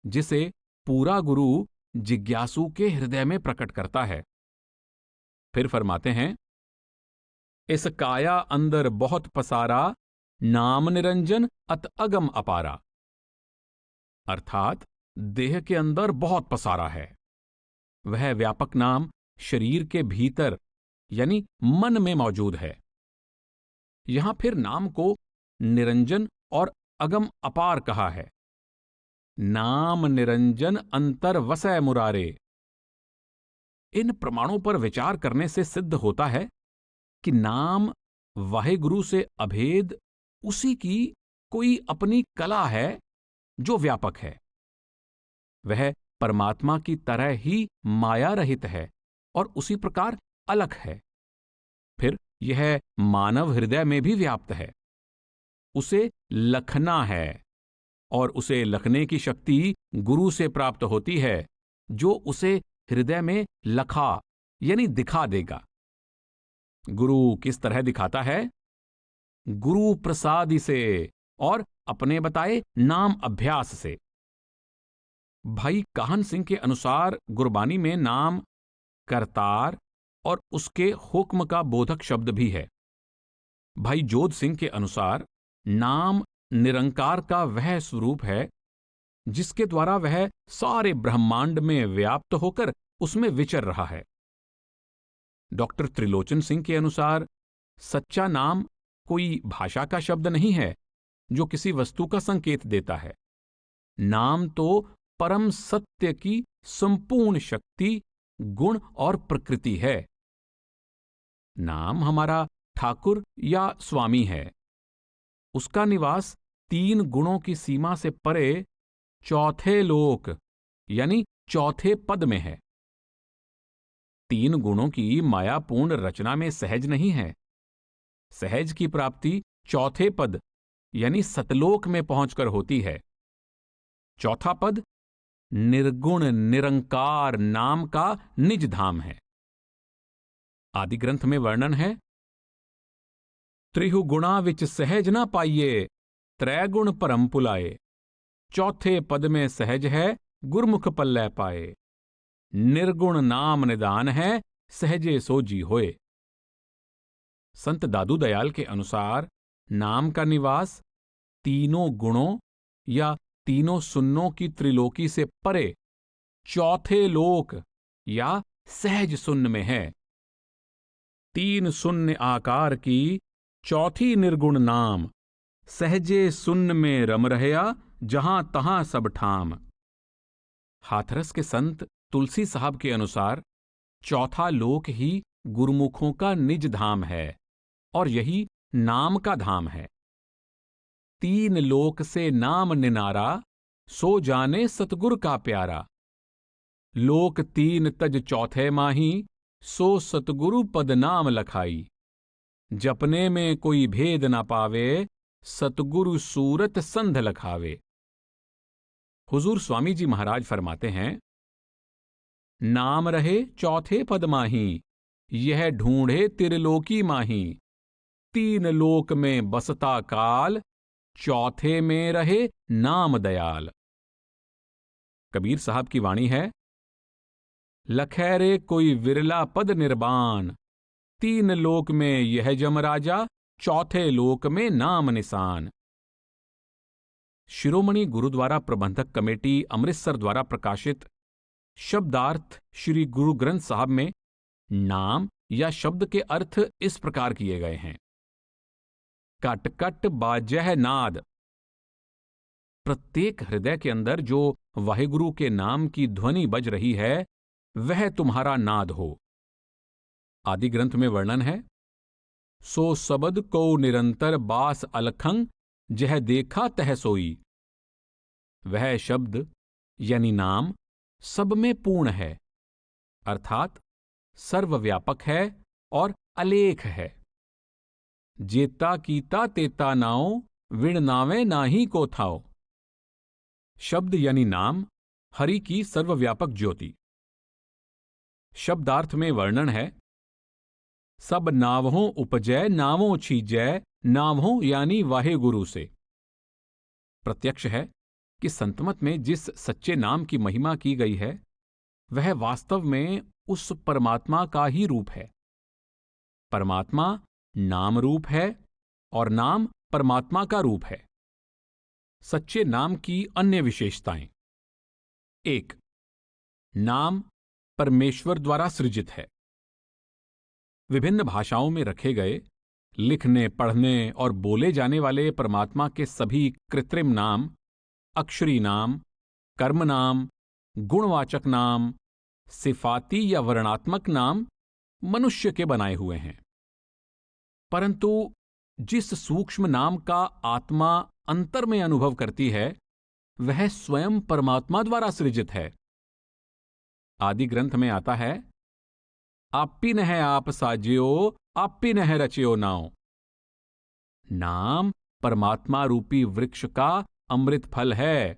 जिसे पूरा गुरु जिज्ञासु के हृदय में प्रकट करता है। फिर फरमाते हैं, इस काया अंदर बहुत पसारा नाम निरंजन अत अगम अपारा। अर्थात देह के अंदर बहुत पसारा है। वह व्यापक नाम शरीर के भीतर यानी मन में मौजूद है। यहां फिर नाम को निरंजन और अगम अपार कहा है। नाम निरंजन अंतर वसै मुरारे। इन प्रमाणों पर विचार करने से सिद्ध होता है कि नाम वाहेगुरु से अभेद उसी की कोई अपनी कला है जो व्यापक है। वह परमात्मा की तरह ही माया रहित है और उसी प्रकार अलख है। फिर यह मानव हृदय में भी व्याप्त है। उसे लखना है और उसे लखने की शक्ति गुरु से प्राप्त होती है, जो उसे हृदय में लखा यानी दिखा देगा। गुरु किस तरह दिखाता है? गुरु प्रसादि से और अपने बताए नाम अभ्यास से। भाई काहन सिंह के अनुसार गुरबानी में नाम करतार और उसके हुक्म का बोधक शब्द भी है। भाई जोध सिंह के अनुसार नाम निरंकार का वह स्वरूप है जिसके द्वारा वह सारे ब्रह्मांड में व्याप्त होकर उसमें विचर रहा है। डॉक्टर त्रिलोचन सिंह के अनुसार सच्चा नाम कोई भाषा का शब्द नहीं है जो किसी वस्तु का संकेत देता है। नाम तो परम सत्य की संपूर्ण शक्ति, गुण और प्रकृति है। नाम हमारा ठाकुर या स्वामी है। उसका निवास 3 गुणों की सीमा से परे चौथे लोक यानी चौथे पद में है। 3 गुणों की मायापूर्ण रचना में सहज नहीं है। सहज की प्राप्ति चौथे पद यानी सतलोक में पहुंचकर होती है। चौथा पद निर्गुण निरंकार नाम का निज धाम है। आदि ग्रंथ में वर्णन है, त्रिहु गुणा विच सहज ना पाइये, त्रैगुण परम पुलाए। चौथे पद में सहज है गुरमुख पल्लै पाए। निर्गुण नाम निदान है, सहजे सोजी होए। संत दादू दयाल के अनुसार नाम का निवास तीनों गुणों या तीनों सुन्नों की त्रिलोकी से परे चौथे लोक या सहज सुन्न में है। 3 शून्य आकार की चौथी निर्गुण नाम, सहजे सुन्न में रम रहया, जहां तहां सब ठाम। हाथरस के संत तुलसी साहब के अनुसार चौथा लोक ही गुरुमुखों का निज धाम है और यही नाम का धाम है। 3 लोक से नाम निनारा, सो जाने सतगुर का प्यारा। लोक 3 तज चौथे माही, सो सतगुरु पद नाम लखाई। जपने में कोई भेद न पावे, सतगुरु सूरत संध लखावे। हुजूर स्वामी जी महाराज फरमाते हैं, नाम रहे चौथे पद माही, यह ढूंढे त्रिलोकी माही। 3 लोक में बसता काल, चौथे में रहे नाम दयाल। कबीर साहब की वाणी है, लखैरे कोई विरला पद निर्बान, 3 लोक में यह जमराजा, चौथे लोक में नाम निशान। शिरोमणि गुरुद्वारा प्रबंधक कमेटी अमृतसर द्वारा प्रकाशित शब्दार्थ श्री गुरु ग्रंथ साहब में नाम या शब्द के अर्थ इस प्रकार किए गए हैं। कट कट बाजह नाद। प्रत्येक हृदय के अंदर जो वाहिगुरु के नाम की ध्वनि बज रही है वह तुम्हारा नाद हो। आदि ग्रंथ में वर्णन है, सो सबद को निरंतर बास अलखंग, जह देखा तह सोई। वह शब्द यानी नाम सब में पूर्ण है, अर्थात सर्वव्यापक है और अलेख है। जेता कीता तेता नाओ, विण नावे नाही को थाओ। शब्द यानी नाम हरि की सर्वव्यापक ज्योति। शब्दार्थ में वर्णन है, सब नावहों उपजय नावों छीजय, नावहों यानी वाहेगुरु से। प्रत्यक्ष है कि संतमत में जिस सच्चे नाम की महिमा की गई है वह वास्तव में उस परमात्मा का ही रूप है। परमात्मा नाम रूप है और नाम परमात्मा का रूप है। सच्चे नाम की अन्य विशेषताएं। 1. नाम परमेश्वर द्वारा सृजित है। विभिन्न भाषाओं में रखे गए, लिखने, पढ़ने और बोले जाने वाले परमात्मा के सभी कृत्रिम नाम, अक्षरी नाम, कर्म नाम, गुणवाचक नाम, सिफाती या वर्णात्मक नाम मनुष्य के बनाए हुए हैं। परंतु जिस सूक्ष्म नाम का आत्मा अंतर में अनुभव करती है वह स्वयं परमात्मा द्वारा सृजित है। आदि ग्रंथ में आता है, आपी नह आप साज्यो, आपी नह रचियो नाओ। नाम परमात्मा रूपी वृक्ष का अमृत फल है।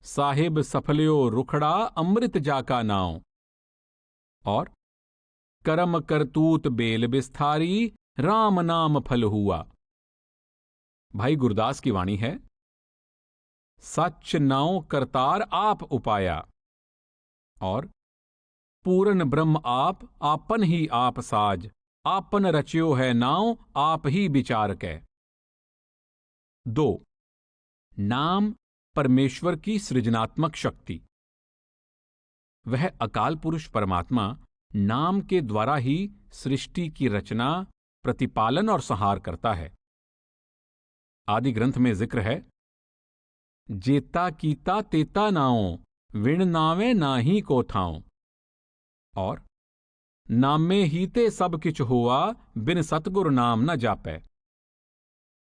साहिब सफलियो रुखड़ा, अमृत जाका नाओ। और करम करतूत बेल बिस्थारी, राम नाम फल हुआ। भाई गुरदास की वाणी है, सच नाओ करतार आप उपाया। और पूरन ब्रह्म आप, आपन ही आप साज, आपन रच्यो है नाव आप ही विचार कै। 2 नाम परमेश्वर की सृजनात्मक शक्ति। वह अकाल पुरुष परमात्मा नाम के द्वारा ही सृष्टि की रचना, प्रतिपालन और संहार करता है। आदि ग्रंथ में जिक्र है, जेता कीता तेता नाओ विण नावे नाही को थाओ। और नामे हीते सब किछ हुआ बिन सतगुर नाम न जापै।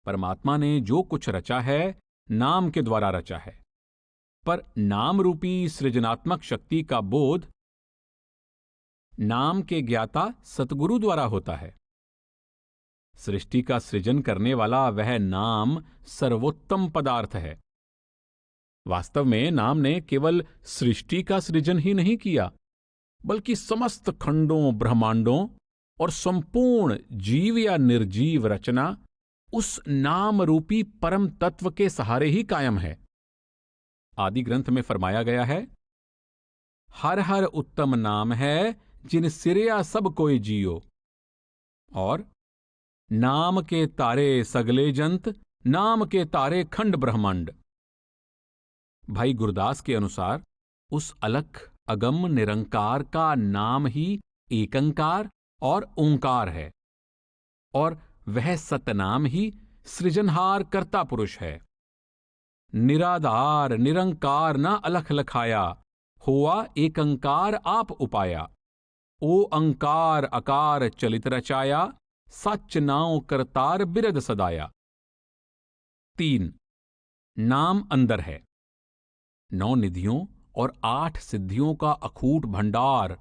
परमात्मा ने जो कुछ रचा है नाम के द्वारा रचा है, पर नाम रूपी सृजनात्मक शक्ति का बोध नाम के ज्ञाता सतगुरु द्वारा होता है। सृष्टि का सृजन करने वाला वह नाम सर्वोत्तम पदार्थ है। वास्तव में नाम ने केवल सृष्टि का सृजन ही नहीं किया, बल्कि समस्त खंडों, ब्रह्मांडों और संपूर्ण जीव या निर्जीव रचना उस नाम रूपी परम तत्व के सहारे ही कायम है। आदि ग्रंथ में फरमाया गया है, हर हर उत्तम नाम है जिन सिरिया सब कोई जियो। और नाम के तारे सगले जंत, नाम के तारे खंड ब्रह्मांड। भाई गुरदास के अनुसार उस अलख अगम निरंकार का नाम ही एकंकार और ओंकार है, और वह सतनाम ही सृजनहार कर्ता पुरुष है। निराधार निरंकार न अलख लखाया, हुआ एकंकार आप उपाया। ओ अंकार अकार चलित रचाया, सच नाव करतार बिरद सदाया। 3 नाम अंदर है। 9 निधियों और 8 सिद्धियों का अखूट भंडार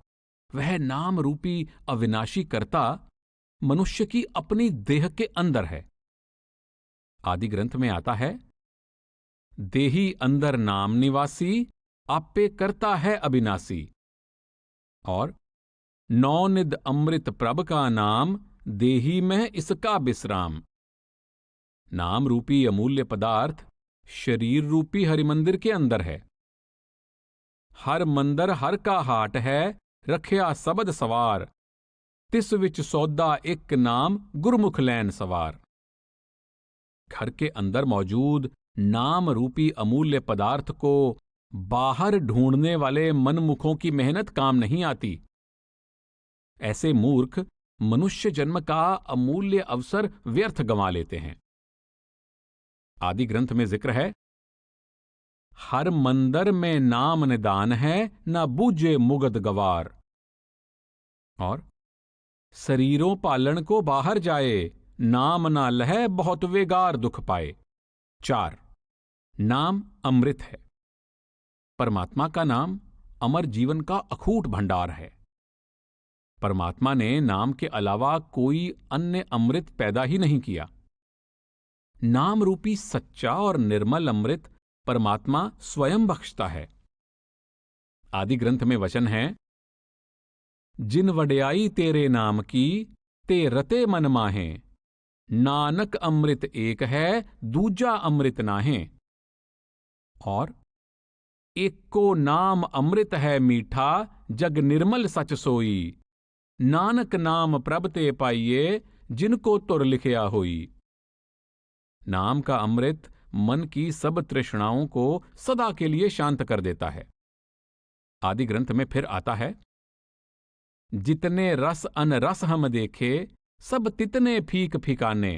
वह नाम रूपी अविनाशी कर्ता मनुष्य की अपनी देह के अंदर है। आदि ग्रंथ में आता है, देही अंदर नाम निवासी, आपे करता है अविनाशी। और 9 निध अमृत प्रभ का नाम, देही में इसका विश्राम। नाम रूपी अमूल्य पदार्थ शरीर रूपी हरिमंदिर के अंदर है। हर मंदर हर का हाट है, रखिया सबद सवार। तिस विच सौदा एक नाम, गुरमुख लैन सवार। घर के अंदर मौजूद नाम रूपी अमूल्य पदार्थ को बाहर ढूंढने वाले मनमुखों की मेहनत काम नहीं आती। ऐसे मूर्ख मनुष्य जन्म का अमूल्य अवसर व्यर्थ गंवा लेते हैं। आदि ग्रंथ में जिक्र है, हर मंदर में नाम निदान है, न बूझे मुगद गवार। और शरीरों पालन को बाहर जाए, नाम ना लहे बहुत वेगार दुख पाए। 4 नाम अमृत है। परमात्मा का नाम अमर जीवन का अखूट भंडार है। परमात्मा ने नाम के अलावा कोई अन्य अमृत पैदा ही नहीं किया। नाम रूपी सच्चा और निर्मल अमृत परमात्मा स्वयं बख्शता है। आदि ग्रंथ में वचन है, जिन वड्याई तेरे नाम की, ते रते मन माहे। नानक अमृत एक है, दूजा अमृत नाहे। और एको नाम अमृत है मीठा, जग निर्मल सच सोई। नानक नाम प्रभ ते पाइये, जिनको तुर लिखिया होई। नाम का अमृत मन की सब तृष्णाओं को सदा के लिए शांत कर देता है। आदि ग्रंथ में फिर आता है, जितने रस अनरस हम देखे, सब तितने फीक फिकाने।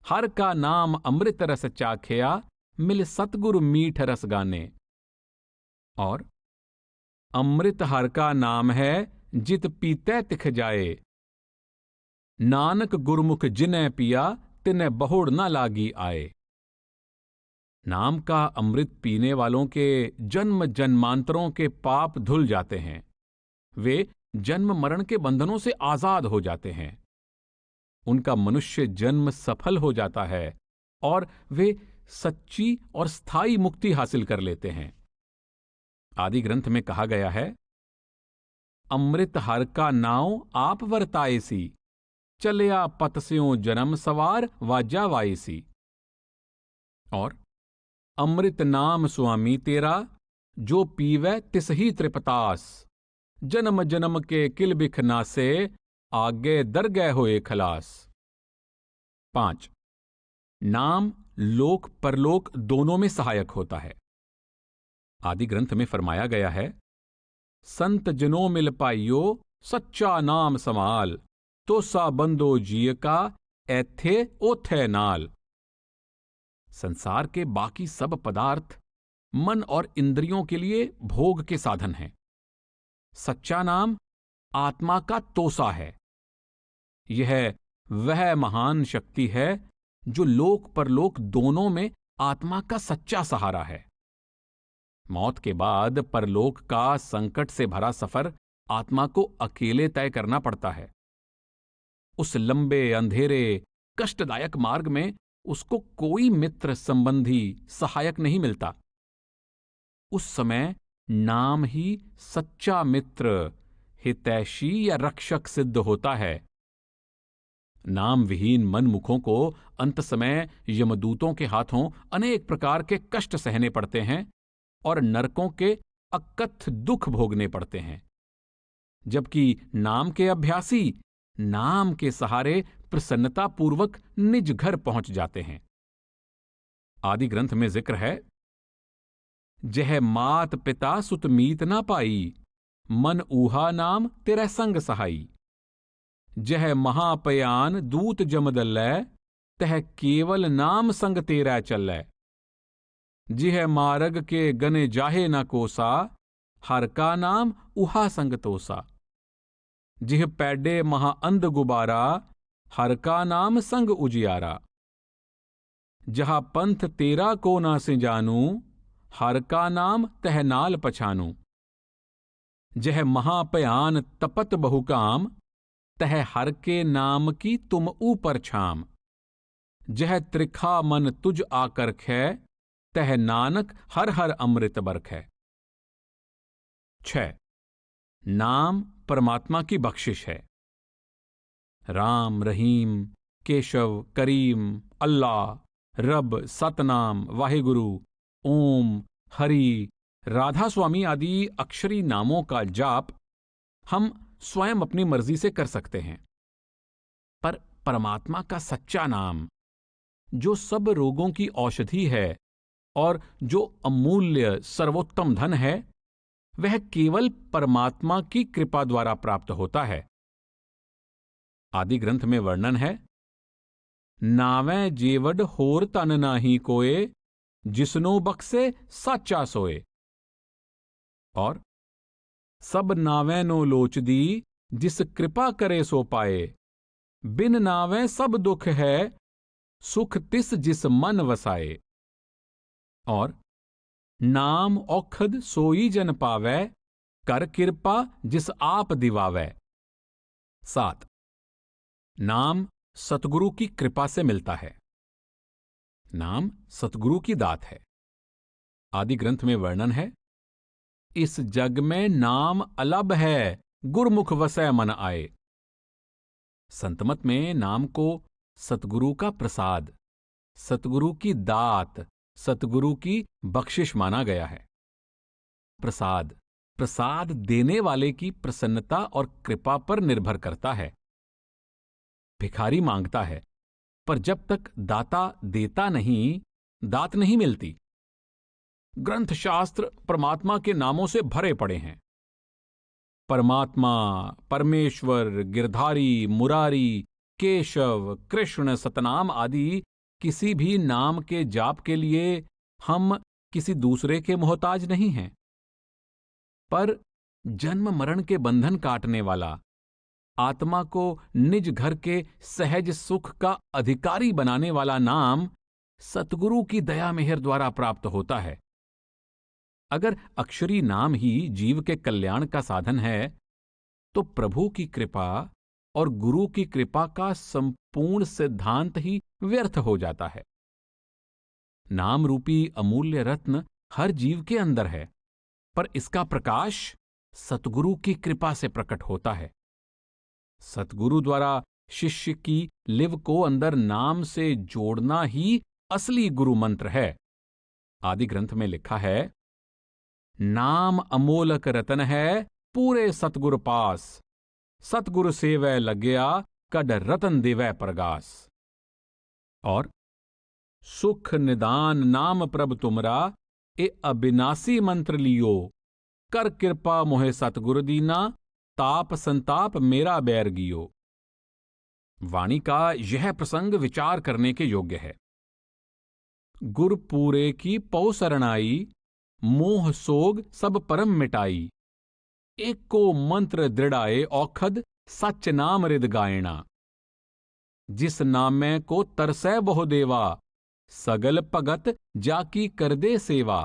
हर का नाम अमृत रस चाख्या, मिल सतगुरु मीठ रस गाने। और अमृत हर का नाम है, जित पीते तिख जाए। नानक गुरमुख जिन्हें पिया, तिन्हें बहुड़ न लागी आए। नाम का अमृत पीने वालों के जन्म जन्मांतरों के पाप धुल जाते हैं। वे जन्म मरण के बंधनों से आजाद हो जाते हैं। उनका मनुष्य जन्म सफल हो जाता है और वे सच्ची और स्थायी मुक्ति हासिल कर लेते हैं। आदि ग्रंथ में कहा गया है, अमृत हर का नाव आप वर्ताएसी। चलिया पतस्यों जन्म सवार, वाजा वायसी। और अमृत नाम स्वामी तेरा, जो पीवै तिस ही त्रिपतास। जन्म जन्म के किल बिख नासे, आगे दर गए होए खलास। 5. नाम लोक परलोक दोनों में सहायक होता है। आदि ग्रंथ में फरमाया गया है, संत जनो मिल पाइयो सच्चा नाम समाल, तो सा बंदो जिय का ऐथे ओथे नाल। संसार के बाकी सब पदार्थ मन और इंद्रियों के लिए भोग के साधन हैं। सच्चा नाम आत्मा का तोसा है। यह वह महान शक्ति है जो लोक परलोक दोनों में आत्मा का सच्चा सहारा है। मौत के बाद परलोक का संकट से भरा सफर आत्मा को अकेले तय करना पड़ता है। उस लंबे अंधेरे कष्टदायक मार्ग में उसको कोई मित्र संबंधी सहायक नहीं मिलता। उस समय नाम ही सच्चा मित्र, हितैषी या रक्षक सिद्ध होता है। नाम विहीन मनमुखों को अंत समय यमदूतों के हाथों अनेक प्रकार के कष्ट सहने पड़ते हैं और नरकों के अकथ दुख भोगने पड़ते हैं, जबकि नाम के अभ्यासी नाम के सहारे प्रसन्नतापूर्वक निज घर पहुंच जाते हैं। आदि ग्रंथ में जिक्र है, जह मात पिता सुत मीत ना पाई, मन ऊहा नाम तेरे संग सहाई। जह महापयान दूत जमदल्लै, तह केवल नाम संग तेरा चलै। जिह मार्ग के गने जाहे न कोसा, हर का नाम उहा संग तोसा। जिह पैडे महा अंध गुबारा, हर का नाम संग उजियारा। जहा पंथ तेरा को ना से जानू, हर का नाम तह नाल पछानू। जह महापयान तपत बहुकाम, तह हर के नाम की तुम ऊपर छाम। जह त्रिखा मन तुझ आकर खे, तह नानक हर हर अमृत बरखै। 6. नाम परमात्मा की बख्शिश है। राम, रहीम, केशव, करीम, अल्लाह, रब, सतनाम, वाहिगुरु, ओम, हरि, राधा स्वामी आदि अक्षरी नामों का जाप हम स्वयं अपनी मर्जी से कर सकते हैं, पर परमात्मा का सच्चा नाम, जो सब रोगों की औषधि है और जो अमूल्य सर्वोत्तम धन है, वह केवल परमात्मा की कृपा द्वारा प्राप्त होता है। आदि ग्रंथ में वर्णन है, नावै जेवड होर तन नाही कोय, जिसनो बक्से साचा सोए। और सब नावै नो लोच दी, जिस कृपा करे सो पाए। बिन नावै सब दुख है, सुख तिस जिस मन वसाए। और नाम औखद सोई जन पावै, कर कृपा जिस आप दिवावै। 7. नाम सतगुरु की कृपा से मिलता है। नाम सतगुरु की दात है। आदि ग्रंथ में वर्णन है, इस जग में नाम अलभ है, गुरमुख वसै मन आए। संतमत में नाम को सतगुरु का प्रसाद, सतगुरु की दात, सतगुरु की बख्शिश माना गया है। प्रसाद, प्रसाद देने वाले की प्रसन्नता और कृपा पर निर्भर करता है। भिखारी मांगता है, पर जब तक दाता देता नहीं, दात नहीं मिलती। ग्रंथ शास्त्र परमात्मा के नामों से भरे पड़े हैं। परमात्मा, परमेश्वर, गिरधारी, मुरारी, केशव, कृष्ण, सतनाम आदि किसी भी नाम के जाप के लिए हम किसी दूसरे के मोहताज नहीं हैं। पर जन्म मरण के बंधन काटने वाला, आत्मा को निज घर के सहज सुख का अधिकारी बनाने वाला नाम सतगुरु की दया मेहर द्वारा प्राप्त होता है। अगर अक्षरी नाम ही जीव के कल्याण का साधन है, तो प्रभु की कृपा और गुरु की कृपा का संपूर्ण सिद्धांत ही व्यर्थ हो जाता है। नाम रूपी अमूल्य रत्न हर जीव के अंदर है, पर इसका प्रकाश सतगुरु की कृपा से प्रकट होता है। सतगुरु द्वारा शिष्य की लिव को अंदर नाम से जोड़ना ही असली गुरु मंत्र है। आदि ग्रंथ में लिखा है, नाम अमोलक रतन है, पूरे सतगुरु पास। सतगुरु सेवै लग्या, कड रतन देवै प्रगास। और सुख निदान नाम प्रभ तुमरा, ए अविनाशी मंत्र लियो, कर कृपा मोहे सतगुरु दीना, ताप संताप मेरा बैर गियो। वाणी का यह प्रसंग विचार करने के योग्य है। गुर पूरे की पौ सरणाई, मोह सोग सब परम मिटाई, एको मंत्र दृढ़ाए औखद, सच नाम रिद गायना। जिस नामे को तरसै बहु देवा, सगल भगत जाकी कर दे सेवा।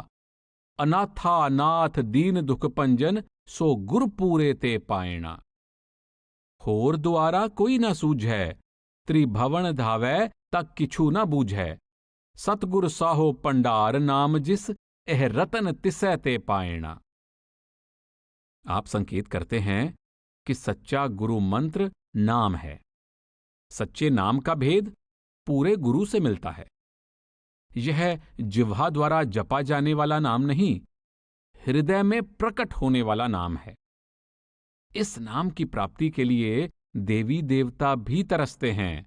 अनाथा नाथ दीन दुख पंजन, सो गुर पूरे ते पायना। होर द्वारा कोई न सूझै, त्रिभवन धावै तक किछु न बूझै। सतगुर साहो पंडार नाम जिस, एह रतन तिसै ते पायना। आप संकेत करते हैं कि सच्चा गुरु मंत्र नाम है। सच्चे नाम का भेद पूरे गुरु से मिलता है। यह जिह्वा द्वारा जपा जाने वाला नाम नहीं, हृदय में प्रकट होने वाला नाम है। इस नाम की प्राप्ति के लिए देवी देवता भी तरसते हैं।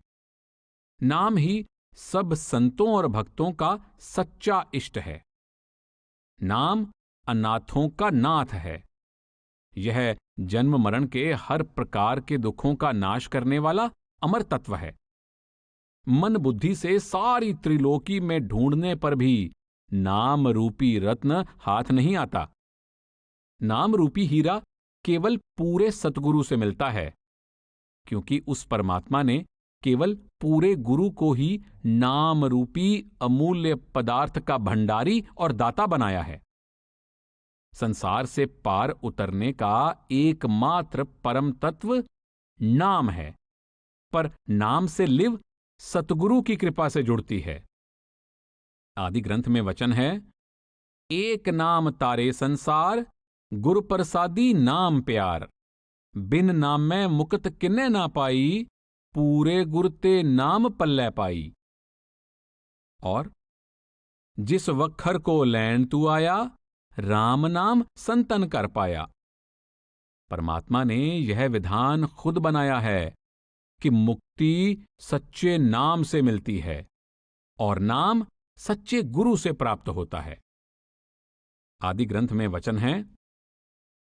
नाम ही सब संतों और भक्तों का सच्चा इष्ट है। नाम अनाथों का नाथ है। यह जन्म मरण के हर प्रकार के दुखों का नाश करने वाला अमर तत्व है। मन बुद्धि से सारी त्रिलोकी में ढूंढने पर भी नाम रूपी रत्न हाथ नहीं आता। नाम रूपी हीरा केवल पूरे सतगुरु से मिलता है, क्योंकि उस परमात्मा ने केवल पूरे गुरु को ही नाम रूपी अमूल्य पदार्थ का भंडारी और दाता बनाया है। संसार से पार उतरने का एकमात्र परम तत्व नाम है, पर नाम से लिव सतगुरु की कृपा से जुड़ती है। आदि ग्रंथ में वचन है, एक नाम तारे संसार, गुर प्रसादी नाम प्यार। बिन नाम में मुक्त किन्ने ना पाई, पूरे गुर ते नाम पल्ले पाई। और जिस वखर को लैन तू आया, राम नाम संतन कर पाया। परमात्मा ने यह विधान खुद बनाया है कि मुक्ति सच्चे नाम से मिलती है और नाम सच्चे गुरु से प्राप्त होता है। आदि ग्रंथ में वचन है,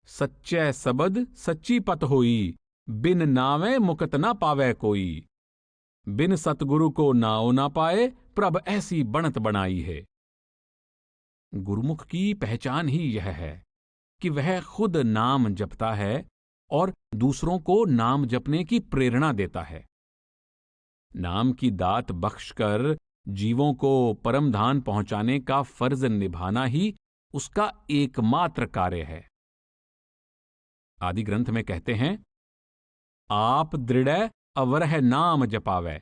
सच्चे सबद सच्ची पत होई, बिन नावे मुक्त ना पावे कोई। बिन सतगुरु को नाओ ना पाए, प्रभ ऐसी बनत बनाई है। गुरुमुख की पहचान ही यह है कि वह खुद नाम जपता है और दूसरों को नाम जपने की प्रेरणा देता है। नाम की दात बख्शकर जीवों को परम धाम पहुंचाने का फर्ज निभाना ही उसका एकमात्र कार्य है। आदि ग्रंथ में कहते हैं, आप दृढ़ अवरह नाम जपावै।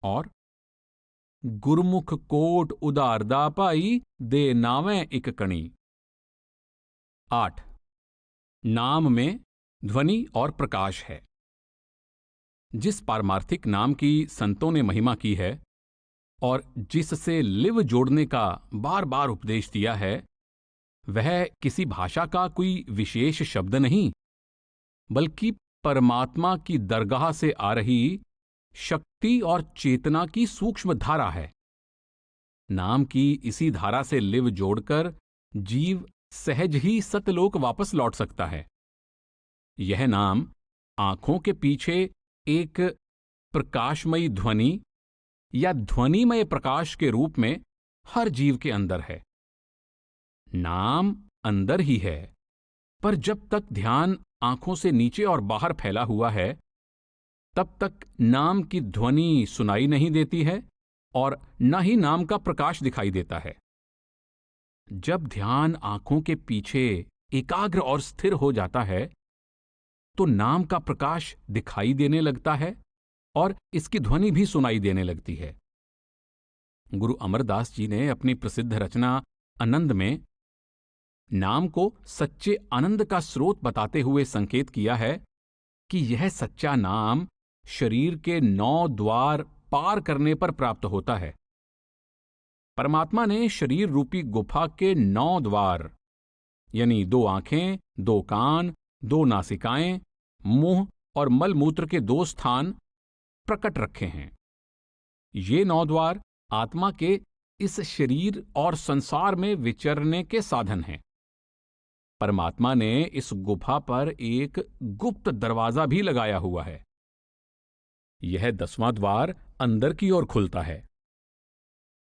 और गुरमुख कोट उदारदा पाई, दे नावें इक कणी। 8. नाम में ध्वनि और प्रकाश है। जिस पारमार्थिक नाम की संतों ने महिमा की है और जिससे लिव जोड़ने का बार बार उपदेश दिया है, वह किसी भाषा का कोई विशेष शब्द नहीं, बल्कि परमात्मा की दरगाह से आ रही शक्ति और चेतना की सूक्ष्म धारा है। नाम की इसी धारा से लिव जोड़कर जीव सहज ही सतलोक वापस लौट सकता है। यह नाम आंखों के पीछे एक प्रकाशमयी ध्वनि या ध्वनिमय प्रकाश के रूप में हर जीव के अंदर है। नाम अंदर ही है, पर जब तक ध्यान आंखों से नीचे और बाहर फैला हुआ है, तब तक नाम की ध्वनि सुनाई नहीं देती है और न ही नाम का प्रकाश दिखाई देता है। जब ध्यान आंखों के पीछे एकाग्र और स्थिर हो जाता है, तो नाम का प्रकाश दिखाई देने लगता है और इसकी ध्वनि भी सुनाई देने लगती है। गुरु अमरदास जी ने अपनी प्रसिद्ध रचना आनंद में नाम को सच्चे आनंद का स्रोत बताते हुए संकेत किया है कि यह सच्चा नाम शरीर के 9 द्वार पार करने पर प्राप्त होता है। परमात्मा ने शरीर रूपी गुफा के 9 द्वार यानी 2 आंखें, 2 कान, 2 नासिकाएं मुंह और मलमूत्र के 2 स्थान प्रकट रखे हैं। ये 9 द्वार आत्मा के इस शरीर और संसार में विचरने के साधन हैं। परमात्मा ने इस गुफा पर एक गुप्त दरवाजा भी लगाया हुआ है। यह 10वां द्वार अंदर की ओर खुलता है।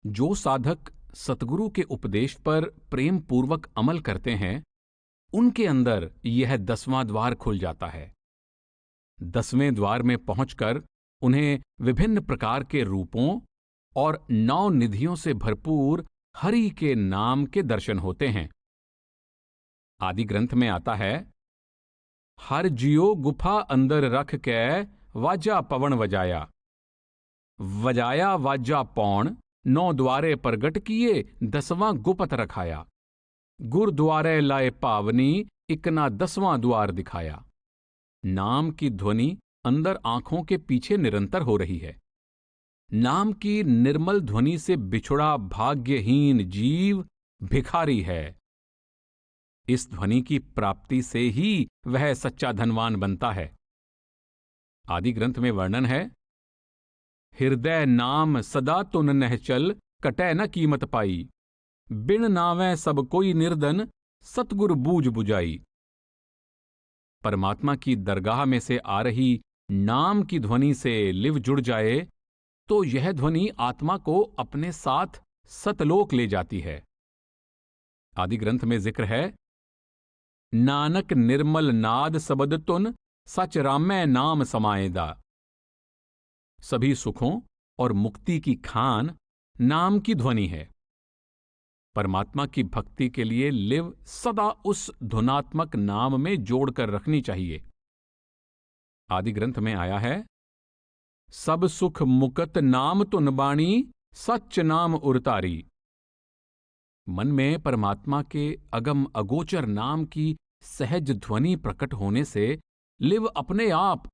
जो साधक सतगुरु के उपदेश पर प्रेम पूर्वक अमल करते हैं, उनके अंदर यह 10वां द्वार खुल जाता है। 10वें द्वार में पहुंचकर उन्हें विभिन्न प्रकार के रूपों और 9 निधियों से भरपूर हरि के नाम के दर्शन होते हैं। आदि ग्रंथ में आता है, हर जियो गुफा अंदर रख के वाजा पवन वजाया, वजाया वाजा पौण 9 द्वारे प्रगट किए 10वां गुपत रखाया, गुरुद्वारे लाए पावनी इकना 10वां द्वार दिखाया। नाम की ध्वनि अंदर आंखों के पीछे निरंतर हो रही है। नाम की निर्मल ध्वनि से बिछुड़ा भाग्यहीन जीव भिखारी है। इस ध्वनि की प्राप्ति से ही वह सच्चा धनवान बनता है। आदि ग्रंथ में वर्णन है, हृदय नाम सदा तुन नहचल कटै न कीमत पाई, बिन नावै सब कोई निर्धन सतगुरु बूझ बुझाई। परमात्मा की दरगाह में से आ रही नाम की ध्वनि से लिव जुड़ जाए तो यह ध्वनि आत्मा को अपने साथ सतलोक ले जाती है। आदि ग्रंथ में जिक्र है, नानक निर्मल नाद सबद तुन सच रामै नाम समाएदा। सभी सुखों और मुक्ति की खान नाम की ध्वनि है। परमात्मा की भक्ति के लिए लिव सदा उस धुनात्मक नाम में जोड़कर रखनी चाहिए। आदि ग्रंथ में आया है, सब सुख मुकत नाम तुन बाणी सच नाम उरतारी। मन में परमात्मा के अगम अगोचर नाम की सहज ध्वनि प्रकट होने से लिव अपने आप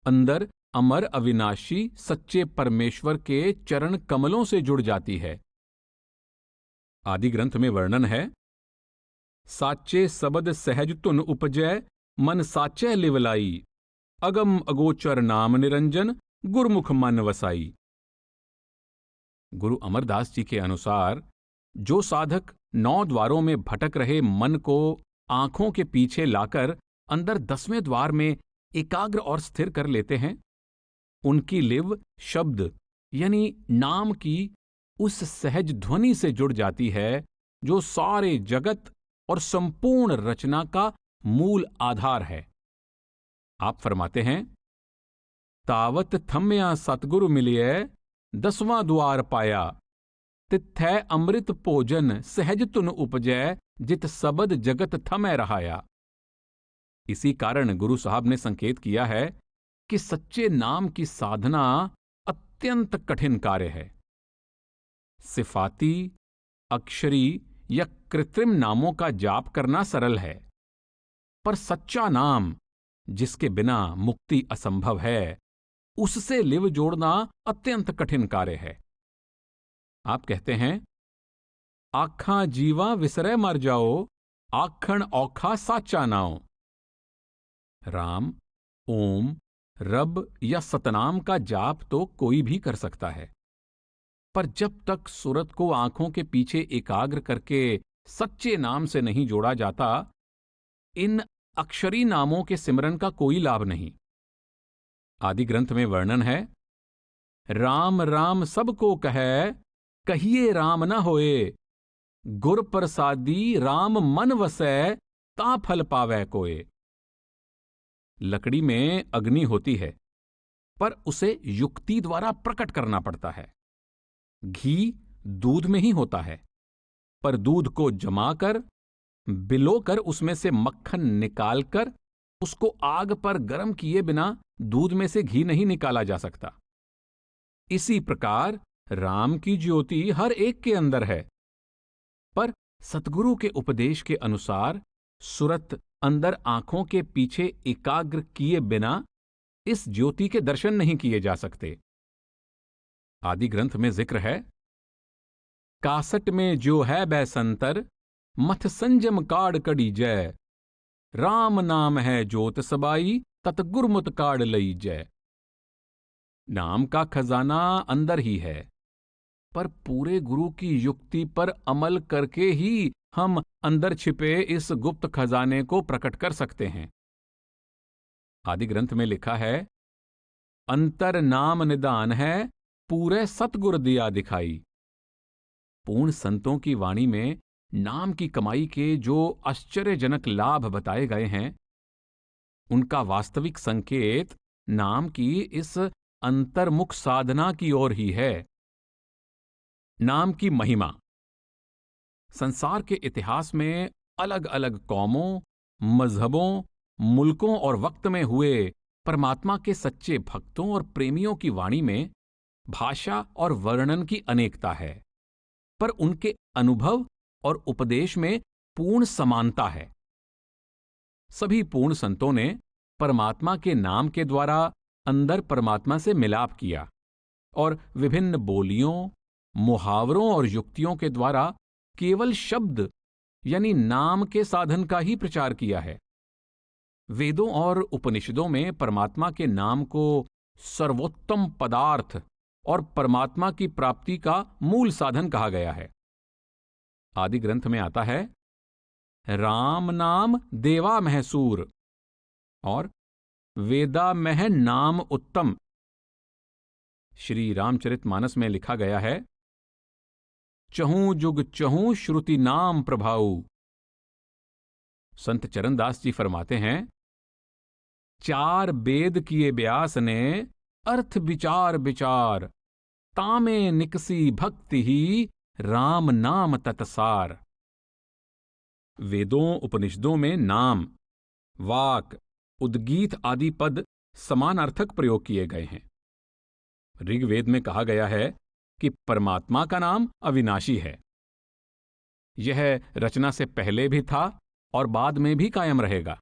अंदर अमर अविनाशी सच्चे परमेश्वर के चरण कमलों से जुड़ जाती है। आदि ग्रंथ में वर्णन है, साचे सबद सहज तुन उपजै मन साचे लिवलाई, अगम अगोचर नाम निरंजन गुरमुख मन वसाई। गुरु अमरदास जी के अनुसार जो साधक 9 द्वारों में भटक रहे मन को आंखों के पीछे लाकर अंदर 10वें द्वार में एकाग्र और स्थिर कर लेते हैं, उनकी लिव शब्द यानी नाम की उस सहज ध्वनि से जुड़ जाती है जो सारे जगत और संपूर्ण रचना का मूल आधार है। आप फरमाते हैं, तावत थम्या सतगुरु मिलिए 10वां द्वार पाया, तिथै अमृत भोजन सहज तुन उपजै जित सबद जगत थमै रहाया। इसी कारण गुरु साहब ने संकेत किया है कि सच्चे नाम की साधना अत्यंत कठिन कार्य है। सिफाती, अक्षरी या कृत्रिम नामों का जाप करना सरल है, पर सच्चा नाम जिसके बिना मुक्ति असंभव है, उससे लिव जोड़ना अत्यंत कठिन कार्य है। आप कहते हैं, आखा जीवा विसरै मर जाओ, आखण औखा साचा नाओ। राम, ओम, रब या सतनाम का जाप तो कोई भी कर सकता है, पर जब तक सुरत को आंखों के पीछे एकाग्र करके सच्चे नाम से नहीं जोड़ा जाता, इन अक्षरी नामों के सिमरन का कोई लाभ नहीं। आदि ग्रंथ में वर्णन है, राम राम सबको कहे, कहिए राम न होए, गुर प्रसादी राम मन वसै, ता फल पावै कोय। लकड़ी में अग्नि होती है, पर उसे युक्ति द्वारा प्रकट करना पड़ता है। घी दूध में ही होता है, पर दूध को जमाकर बिलोकर उसमें से मक्खन निकालकर उसको आग पर गर्म किए बिना दूध में से घी नहीं निकाला जा सकता। इसी प्रकार राम की ज्योति हर एक के अंदर है, पर सतगुरु के उपदेश के अनुसार सुरत अंदर आंखों के पीछे एकाग्र किए बिना इस ज्योति के दर्शन नहीं किए जा सकते। आदि ग्रंथ में जिक्र है, कासट में जो है बैसंतर, मथ संजम काड़ कड़ी जय, राम नाम है जोत सबाई, तत गुरमुत काढ़ लई जय। नाम का खजाना अंदर ही है, पर पूरे गुरु की युक्ति पर अमल करके ही हम अंदर छिपे इस गुप्त खजाने को प्रकट कर सकते हैं। आदि ग्रंथ में लिखा है, अंतर नाम निदान है, पूरे सतगुर दिया दिखाई। पूर्ण संतों की वाणी में नाम की कमाई के जो आश्चर्यजनक लाभ बताए गए हैं, उनका वास्तविक संकेत नाम की इस अंतर्मुख साधना की ओर ही है। नाम की महिमा। संसार के इतिहास में अलग अलग कौमों, मजहबों, मुल्कों और वक्त में हुए परमात्मा के सच्चे भक्तों और प्रेमियों की वाणी में भाषा और वर्णन की अनेकता है, पर उनके अनुभव और उपदेश में पूर्ण समानता है। सभी पूर्ण संतों ने परमात्मा के नाम के द्वारा अंदर परमात्मा से मिलाप किया और विभिन्न बोलियों, मुहावरों और युक्तियों के द्वारा केवल शब्द यानी नाम के साधन का ही प्रचार किया है। वेदों और उपनिषदों में परमात्मा के नाम को सर्वोत्तम पदार्थ और परमात्मा की प्राप्ति का मूल साधन कहा गया है। आदि ग्रंथ में आता है, राम नाम देवा महसूर और वेदा मह नाम उत्तम। श्री रामचरितमानस में लिखा गया है, चहूं जुग चहूं श्रुति नाम प्रभाऊ। संत चरणदास जी फरमाते हैं, चार वेद किए व्यास ने अर्थ विचार विचार, तामे निकसी भक्ति ही राम नाम तत्सार। वेदों उपनिषदों में नाम, वाक, उद्गीत आदि पद समानार्थक प्रयोग किए गए हैं। ऋग्वेद में कहा गया है कि परमात्मा का नाम अविनाशी है। यह रचना से पहले भी था और बाद में भी कायम रहेगा।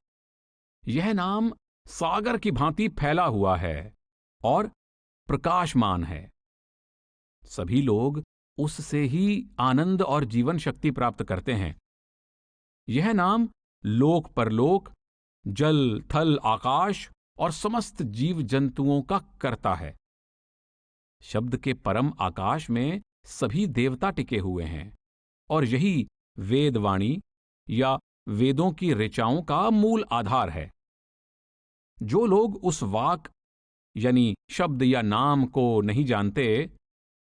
यह नाम सागर की भांति फैला हुआ है और प्रकाशमान है। सभी लोग उससे ही आनंद और जीवन शक्ति प्राप्त करते हैं। यह नाम लोक परलोक, जल थल आकाश और समस्त जीव जंतुओं का कर्ता है। शब्द के परम आकाश में सभी देवता टिके हुए हैं और यही वेदवाणी या वेदों की ऋचाओं का मूल आधार है। जो लोग उस वाक यानी शब्द या नाम को नहीं जानते,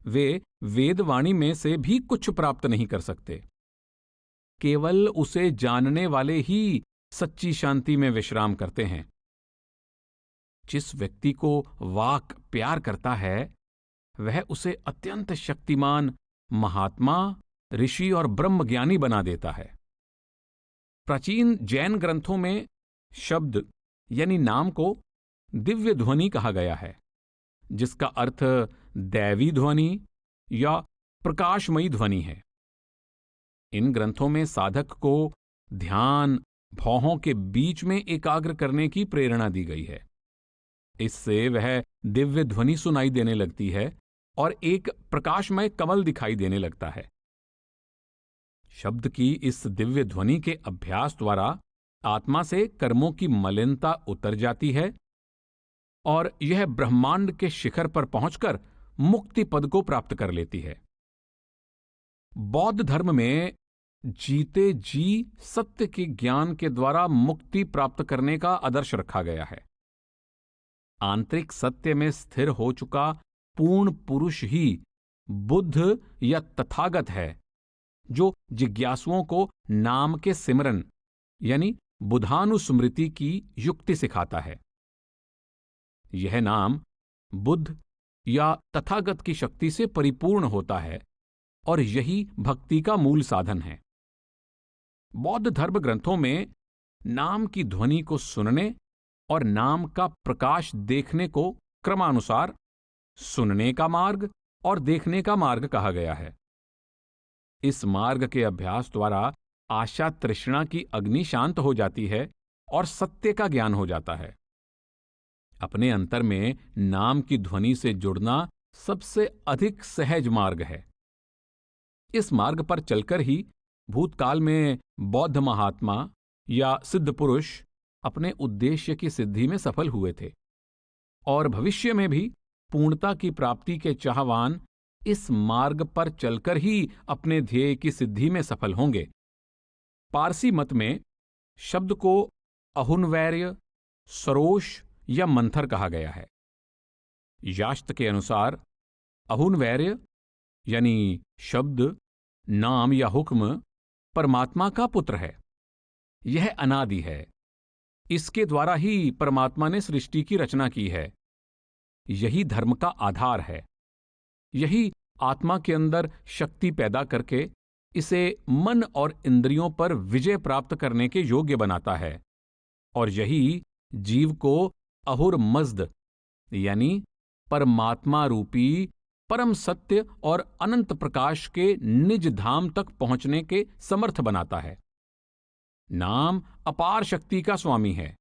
वे वेदवाणी में से भी कुछ प्राप्त नहीं कर सकते। केवल उसे जानने वाले ही सच्ची शांति में विश्राम करते हैं। जिस व्यक्ति को वाक प्यार करता है, वह उसे अत्यंत शक्तिमान महात्मा, ऋषि और ब्रह्मज्ञानी बना देता है। प्राचीन जैन ग्रंथों में शब्द यानी नाम को दिव्य ध्वनि कहा गया है, जिसका अर्थ दैवी ध्वनि या प्रकाशमयी ध्वनि है। इन ग्रंथों में साधक को ध्यान भौहों के बीच में एकाग्र करने की प्रेरणा दी गई है। इससे वह दिव्य ध्वनि सुनाई देने लगती है और एक प्रकाशमय कमल दिखाई देने लगता है। शब्द की इस दिव्य ध्वनि के अभ्यास द्वारा आत्मा से कर्मों की मलिनता उतर जाती है और यह ब्रह्मांड के शिखर पर पहुंचकर मुक्ति पद को प्राप्त कर लेती है। बौद्ध धर्म में जीते जी सत्य के ज्ञान के द्वारा मुक्ति प्राप्त करने का आदर्श रखा गया है। आंतरिक सत्य में स्थिर हो चुका पूर्ण पुरुष ही बुद्ध या तथागत है, जो जिज्ञासुओं को नाम के सिमरन यानी बुधानुस्मृति की युक्ति सिखाता है। यह नाम बुद्ध या तथागत की शक्ति से परिपूर्ण होता है और यही भक्ति का मूल साधन है। बौद्ध धर्म ग्रंथों में नाम की ध्वनि को सुनने और नाम का प्रकाश देखने को क्रमानुसार सुनने का मार्ग और देखने का मार्ग कहा गया है। इस मार्ग के अभ्यास द्वारा आशा तृष्णा की अग्नि शांत हो जाती है और सत्य का ज्ञान हो जाता है। अपने अंतर में नाम की ध्वनि से जुड़ना सबसे अधिक सहज मार्ग है। इस मार्ग पर चलकर ही भूतकाल में बौद्ध महात्मा या सिद्ध पुरुष अपने उद्देश्य की सिद्धि में सफल हुए थे और भविष्य में भी पूर्णता की प्राप्ति के चाहवान इस मार्ग पर चलकर ही अपने ध्येय की सिद्धि में सफल होंगे। पारसी मत में शब्द को अहुनवैर्य, सरोष या मंथर कहा गया है। यास्त्र के अनुसार अहुनवैर्य यानी शब्द, नाम या हुक्म परमात्मा का पुत्र है। यह अनादि है। इसके द्वारा ही परमात्मा ने सृष्टि की रचना की है। यही धर्म का आधार है। यही आत्मा के अंदर शक्ति पैदा करके इसे मन और इंद्रियों पर विजय प्राप्त करने के योग्य बनाता है और यही जीव को अहुर मज्द यानी परमात्मा रूपी परम सत्य और अनंत प्रकाश के निज धाम तक पहुंचने के समर्थ बनाता है। नाम अपार शक्ति का स्वामी है।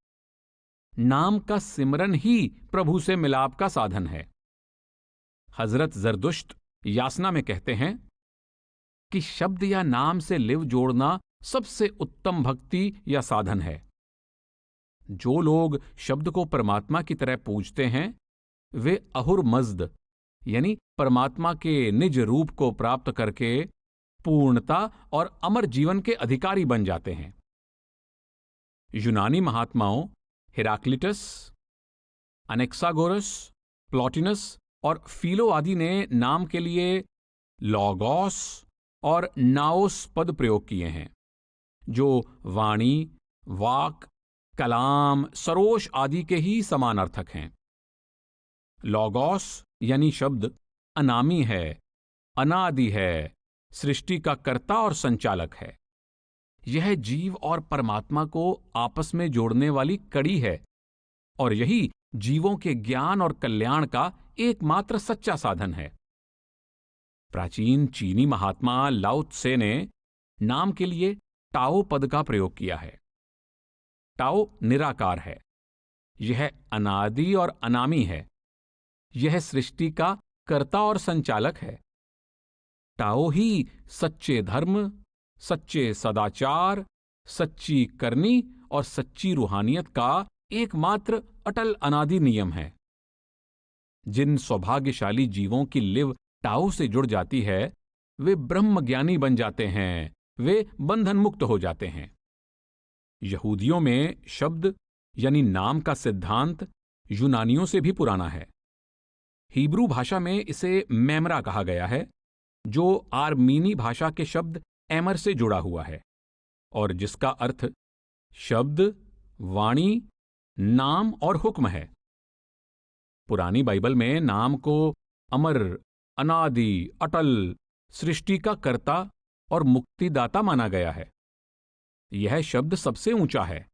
नाम का सिमरन ही प्रभु से मिलाप का साधन है। हजरत जरदुश्त यासना में कहते हैं कि शब्द या नाम से लिव जोड़ना सबसे उत्तम भक्ति या साधन है। जो लोग शब्द को परमात्मा की तरह पूजते हैं वे अहुर मज्द यानी परमात्मा के निज रूप को प्राप्त करके पूर्णता और अमर जीवन के अधिकारी बन जाते हैं। यूनानी महात्माओं हेराक्लिटस, अनेक्सागोरस, प्लॉटिनस और फिलो आदि ने नाम के लिए लॉगोस और नाओस पद प्रयोग किए हैं, जो वाणी, वाक, कलाम, सरोष आदि के ही समान अर्थक हैं। लॉगोस यानी शब्द अनामी है, अनादि है, सृष्टि का कर्ता और संचालक है। यह जीव और परमात्मा को आपस में जोड़ने वाली कड़ी है और यही जीवों के ज्ञान और कल्याण का एकमात्र सच्चा साधन है। प्राचीन चीनी महात्मा लाओ त्से ने नाम के लिए टाओ पद का प्रयोग किया है। टाओ निराकार है। यह अनादि और अनामी है। यह सृष्टि का कर्ता और संचालक है। टाओ ही सच्चे धर्म, सच्चे सदाचार, सच्ची करनी और सच्ची रूहानियत का एकमात्र अटल अनादि नियम है। जिन सौभाग्यशाली जीवों की लिव टाओ से जुड़ जाती है वे ब्रह्मज्ञानी बन जाते हैं, वे बंधन मुक्त हो जाते हैं। यहूदियों में शब्द यानी नाम का सिद्धांत यूनानियों से भी पुराना है। हिब्रू भाषा में इसे मैमरा कहा गया है, जो आर्मीनी भाषा के शब्द एमर से जुड़ा हुआ है और जिसका अर्थ शब्द, वाणी, नाम और हुक्म है। पुरानी बाइबल में नाम को अमर, अनादि, अटल, सृष्टि का कर्ता और मुक्तिदाता माना गया है। यह शब्द सबसे ऊंचा है।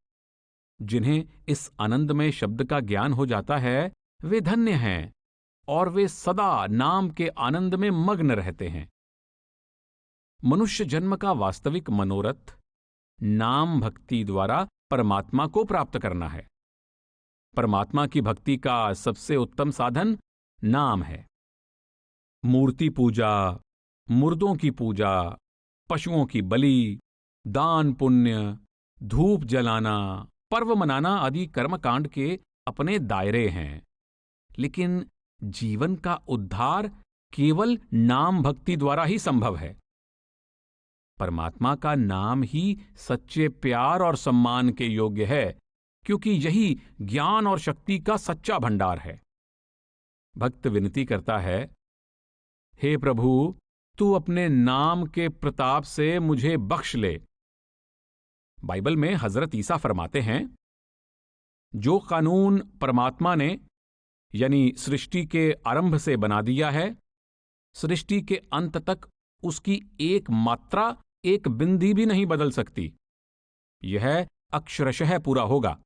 जिन्हें इस आनंदमय शब्द का ज्ञान हो जाता है वे धन्य हैं और वे सदा नाम के आनंद में मग्न रहते हैं। मनुष्य जन्म का वास्तविक मनोरथ नाम भक्ति द्वारा परमात्मा को प्राप्त करना है। परमात्मा की भक्ति का सबसे उत्तम साधन नाम है। मूर्ति पूजा, मुर्दों की पूजा, पशुओं की बलि, दान पुण्य, धूप जलाना, पर्व मनाना आदि कर्मकांड के अपने दायरे हैं, लेकिन जीवन का उद्धार केवल नाम भक्ति द्वारा ही संभव है। परमात्मा का नाम ही सच्चे प्यार और सम्मान के योग्य है, क्योंकि यही ज्ञान और शक्ति का सच्चा भंडार है। भक्त विनती करता है, हे प्रभु, तू अपने नाम के प्रताप से मुझे बख्श ले। बाइबल में हजरत ईसा फरमाते हैं, जो कानून परमात्मा ने यानी सृष्टि के आरंभ से बना दिया है, सृष्टि के अंत तक उसकी एक मात्रा, एक बिंदी भी नहीं बदल सकती। यह अक्षरशः पूरा होगा।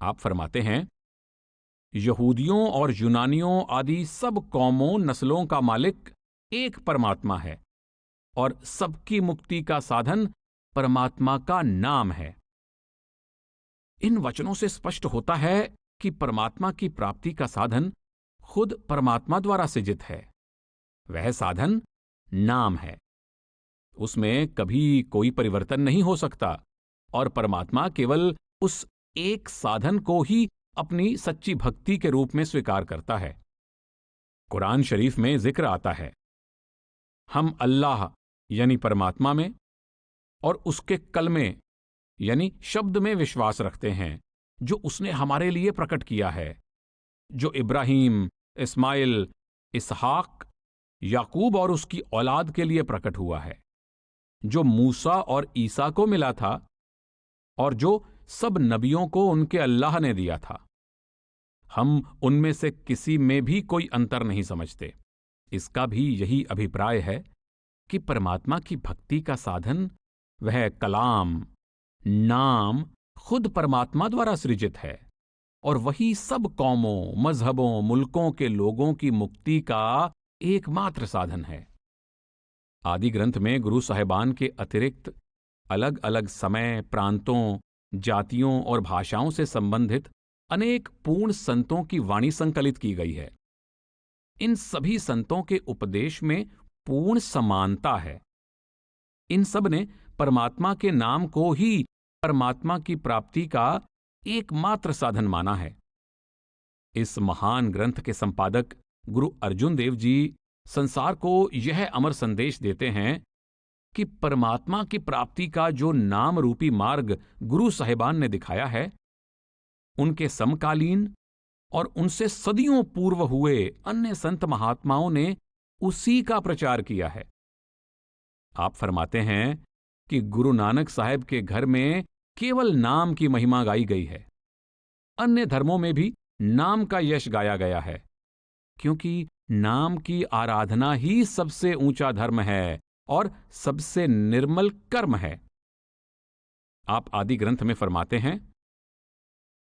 आप फरमाते हैं, यहूदियों और यूनानियों आदि सब कौमों नस्लों का मालिक एक परमात्मा है और सबकी मुक्ति का साधन परमात्मा का नाम है। इन वचनों से स्पष्ट होता है कि परमात्मा की प्राप्ति का साधन खुद परमात्मा द्वारा सृजित है। वह साधन नाम है। उसमें कभी कोई परिवर्तन नहीं हो सकता और परमात्मा केवल उस एक साधन को ही अपनी सच्ची भक्ति के रूप में स्वीकार करता है। कुरान शरीफ में जिक्र आता है, हम अल्लाह यानी परमात्मा में और उसके कलमे यानी शब्द में विश्वास रखते हैं जो उसने हमारे लिए प्रकट किया है, जो इब्राहीम, इस्माइल, इसहाक, याकूब और उसकी औलाद के लिए प्रकट हुआ है, जो मूसा और ईसा को मिला था और जो सब नबियों को उनके अल्लाह ने दिया था। हम उनमें से किसी में भी कोई अंतर नहीं समझते। इसका भी यही अभिप्राय है कि परमात्मा की भक्ति का साधन वह कलाम, नाम खुद परमात्मा द्वारा सृजित है और वही सब कौमों, मजहबों, मुल्कों के लोगों की मुक्ति का एकमात्र साधन है। आदि ग्रंथ में गुरु साहिबान के अतिरिक्त अलग अलग समय, प्रांतों, जातियों और भाषाओं से संबंधित अनेक पूर्ण संतों की वाणी संकलित की गई है। इन सभी संतों के उपदेश में पूर्ण समानता है। इन सब ने परमात्मा के नाम को ही परमात्मा की प्राप्ति का एकमात्र साधन माना है। इस महान ग्रंथ के संपादक गुरु अर्जुन देव जी संसार को यह अमर संदेश देते हैं कि परमात्मा की प्राप्ति का जो नाम रूपी मार्ग गुरु साहिबान ने दिखाया है, उनके समकालीन और उनसे सदियों पूर्व हुए अन्य संत महात्माओं ने उसी का प्रचार किया है। आप फरमाते हैं कि गुरु नानक साहब के घर में केवल नाम की महिमा गाई गई है। अन्य धर्मों में भी नाम का यश गाया गया है, क्योंकि नाम की आराधना ही सबसे ऊंचा धर्म है और सबसे निर्मल कर्म है। आप आदि ग्रंथ में फरमाते हैं,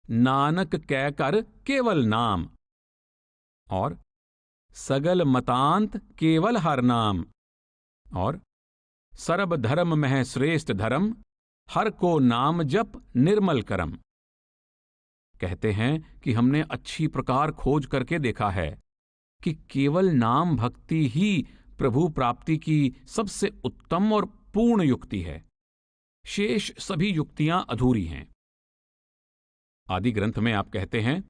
नानक कह कर केवल नाम और सगल मतांत केवल हर नाम और सर्ब धर्म मह श्रेष्ठ धर्म हर को नाम जप निर्मल करम। कहते हैं कि हमने अच्छी प्रकार खोज करके देखा है कि केवल नाम भक्ति ही प्रभु प्राप्ति की सबसे उत्तम और पूर्ण युक्ति है। शेष सभी युक्तियां अधूरी हैं। आदि ग्रंथ में आप कहते हैं,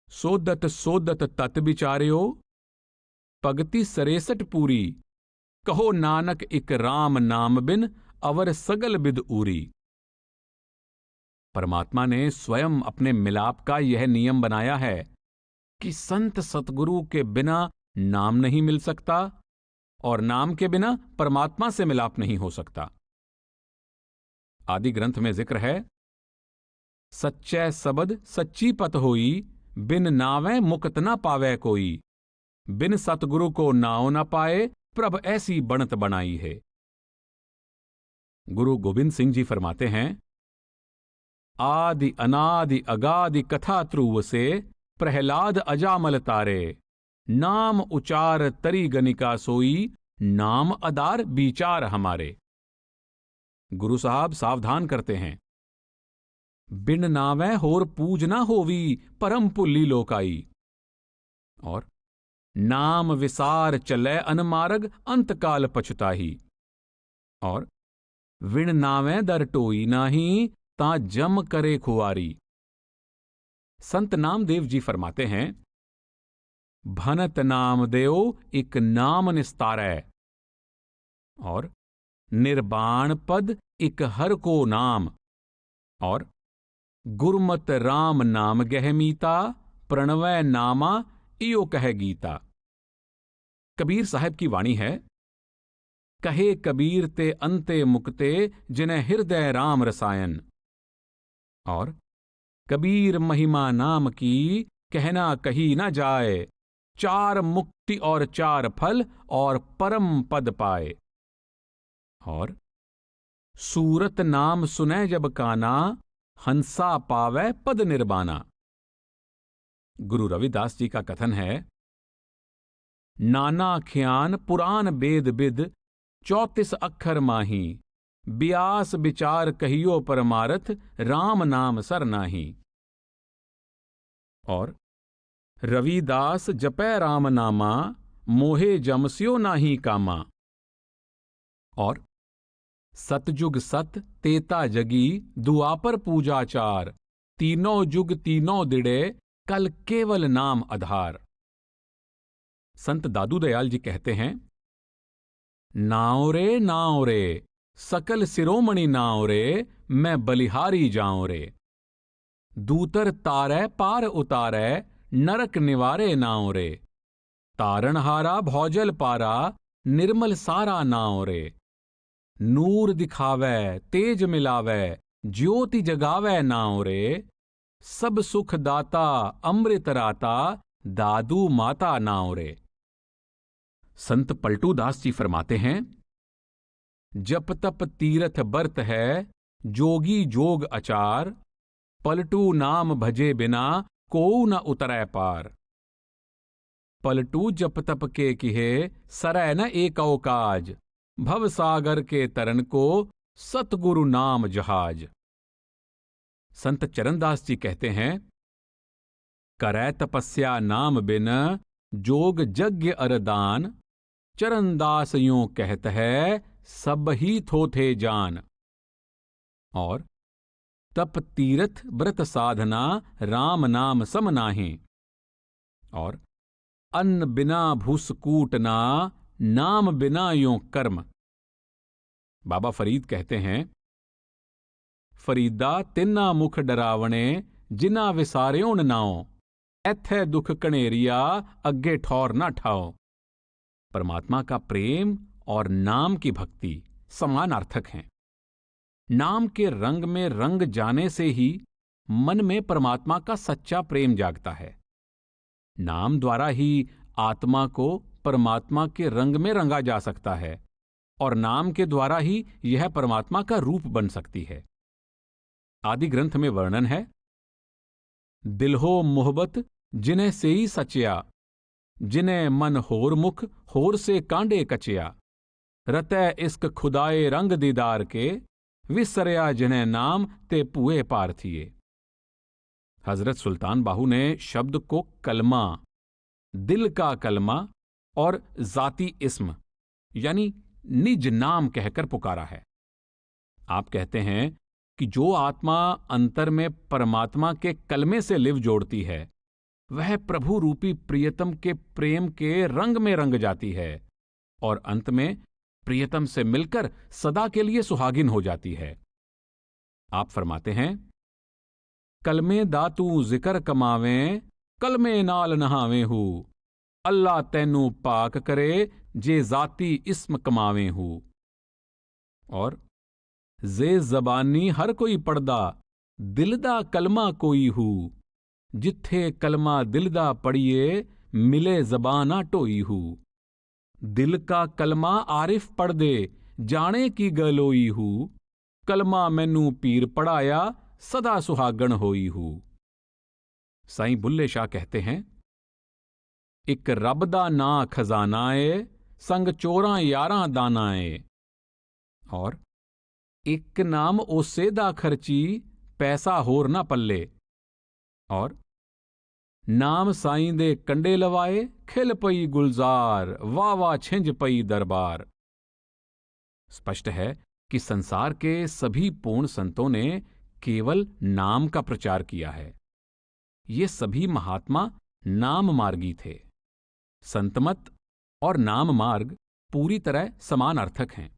सोदत सोदत तत विचार्यो पगति सरेसठ पूरी कहो नानक इक राम नाम बिन अवर सगल बिद úरी। परमात्मा ने स्वयं अपने मिलाप का यह नियम बनाया है कि संत सतगुरु के बिना नाम नहीं मिल सकता और नाम के बिना परमात्मा से मिलाप नहीं हो सकता। आदि ग्रंथ में जिक्र है, सच्चै सबद सच्ची पत होई बिन नावै मुक्त न पावै कोई बिन सतगुरु को नाव न पाए प्रभ ऐसी बनत बनाई है। गुरु गोविंद सिंह जी फरमाते हैं, आदि अनादि अगादि कथा ध्रुव से प्रहलाद अजामल तारे नाम उचार तरी गनिका सोई नाम अदार विचार हमारे। गुरु साहब सावधान करते हैं, बिन नावै होर पूज ना होवी परम पुल्ली लोकाई और नाम विसार चलै अनमार्ग अंतकाल पछुताही और विण नावै दर टोई नाही ता जम करे खुआरी। संत नामदेव जी फरमाते हैं, भनत नाम देओ इक नाम निस्तारै और निर्वाण पद इक हर को नाम और गुरमत राम नाम गहमीता प्रणवै नामा इयो कह गीता। कबीर साहब की वाणी है, कहे कबीर ते अंते मुक्ते जिन्हें हृदय राम रसायन और कबीर महिमा नाम की कहना कही न जाए चार मुक्ति और चार फल और परम पद पाए और सूरत नाम सुनै जब काना हंसा पावै पद निर्बाना। गुरु रविदास जी का कथन है, नाना ख्यान पुराण वेद विद 34 अक्षर माही ब्यास विचार कहियो परमारथ राम नाम सर नाही और रविदास जपै राम नामा मोहे जमस्यो नाही कामा और सतयुग सत तेता जगी दुआपर पूजाचार, तीनों जुग तीनों दिड़े कल केवल नाम आधार। संत दादू दयाल जी कहते हैं, नाओ रे सकल शिरोमणि नाओ रे, मैं बलिहारी जाऊं रे। दूतर तारै पार उतारै, नरक निवारे नाओ रे। तारणहारा भौजल पारा, निर्मल सारा नाओ रे। नूर दिखावै तेज मिलावै, ज्योति जगावै नाओ रे। सब सुख दाता अमृत राता, दादू माता नाओ रे। संत पलटू दास जी फरमाते हैं, जप तप तीरथ बरत है, जोगी जोग अचार। पलटू नाम भजे बिना, कोउ न उतरै पार। पलटू जप तप के किहे, सरै न एकौ काज। भव सागर के तरन को, सतगुरु नाम जहाज। संत चरणदास जी कहते हैं, करै तपस्या नाम बिन, जोग यज्ञ अरदान। चरणदास यूं कहत है, सब ही थोथे जान। और तप तीरथ व्रत साधना, राम नाम सम नाहि। और अन्न बिना भूसकूट ना, नाम बिना यों कर्म। बाबा फरीद कहते हैं, फरीदा तिन्ना मुख डरावणे, जिना विसारियों नाओ। ऐथे दुख कणेरिया, अग्गे ठौर ना ठाओ। परमात्मा का प्रेम और नाम की भक्ति समानार्थक हैं। नाम के रंग में रंग जाने से ही मन में परमात्मा का सच्चा प्रेम जागता है। नाम द्वारा ही आत्मा को परमात्मा के रंग में रंगा जा सकता है, और नाम के द्वारा ही यह परमात्मा का रूप बन सकती है। आदि ग्रंथ में वर्णन है, दिल हो मोहब्बत जिन्हें से ही सचिया, जिन्हें मन होर मुख होर से कांडे कचिया। रतै इश्क खुदाए रंग दीदार के, विसरया जिन्हें नाम ते पुए पार्थिए। हजरत सुल्तान बाहू ने शब्द को कलमा, दिल का कलमा और जाती इस्म यानी निज नाम कहकर पुकारा है। आप कहते हैं कि जो आत्मा अंतर में परमात्मा के कलमे से लिव जोड़ती है, वह प्रभु रूपी प्रियतम के प्रेम के रंग में रंग जाती है और अंत में प्रियतम से मिलकर सदा के लिए सुहागिन हो जाती है। आप फरमाते हैं, कलमे दातू जिक्र कमावें, कलमे नाल नहावें हूँ। अल्लाह तैनू पाक करे, जे जाती इस्म कमावें हूँ। और जे जबानी हर कोई पढ़दा, दिलदा कलमा कोई हूँ। जिथे कलमा दिलदा पढ़िए, मिले जबाना टोई हूँ। दिल का कलमा आरिफ पढ़ दे, जाने की गलोई हूँ। कलमा मैनू पीर पढ़ाया, सदा सुहागण होई हूँ। साईं बुल्ले शाह कहते हैं, एक रब दा ना खजाना ए, संग चोरां यारां दाना ए। और एक नाम ओसे दा खर्ची, पैसा होर ना पल्ले। और नाम साईं दे कंडे लवाए, खिल पई गुलजार, वाह वाह छिंज पई दरबार। स्पष्ट है कि संसार के सभी पूर्ण संतों ने केवल नाम का प्रचार किया है। ये सभी महात्मा नाम मार्गी थे। संतमत और नाम मार्ग पूरी तरह समान अर्थक हैं।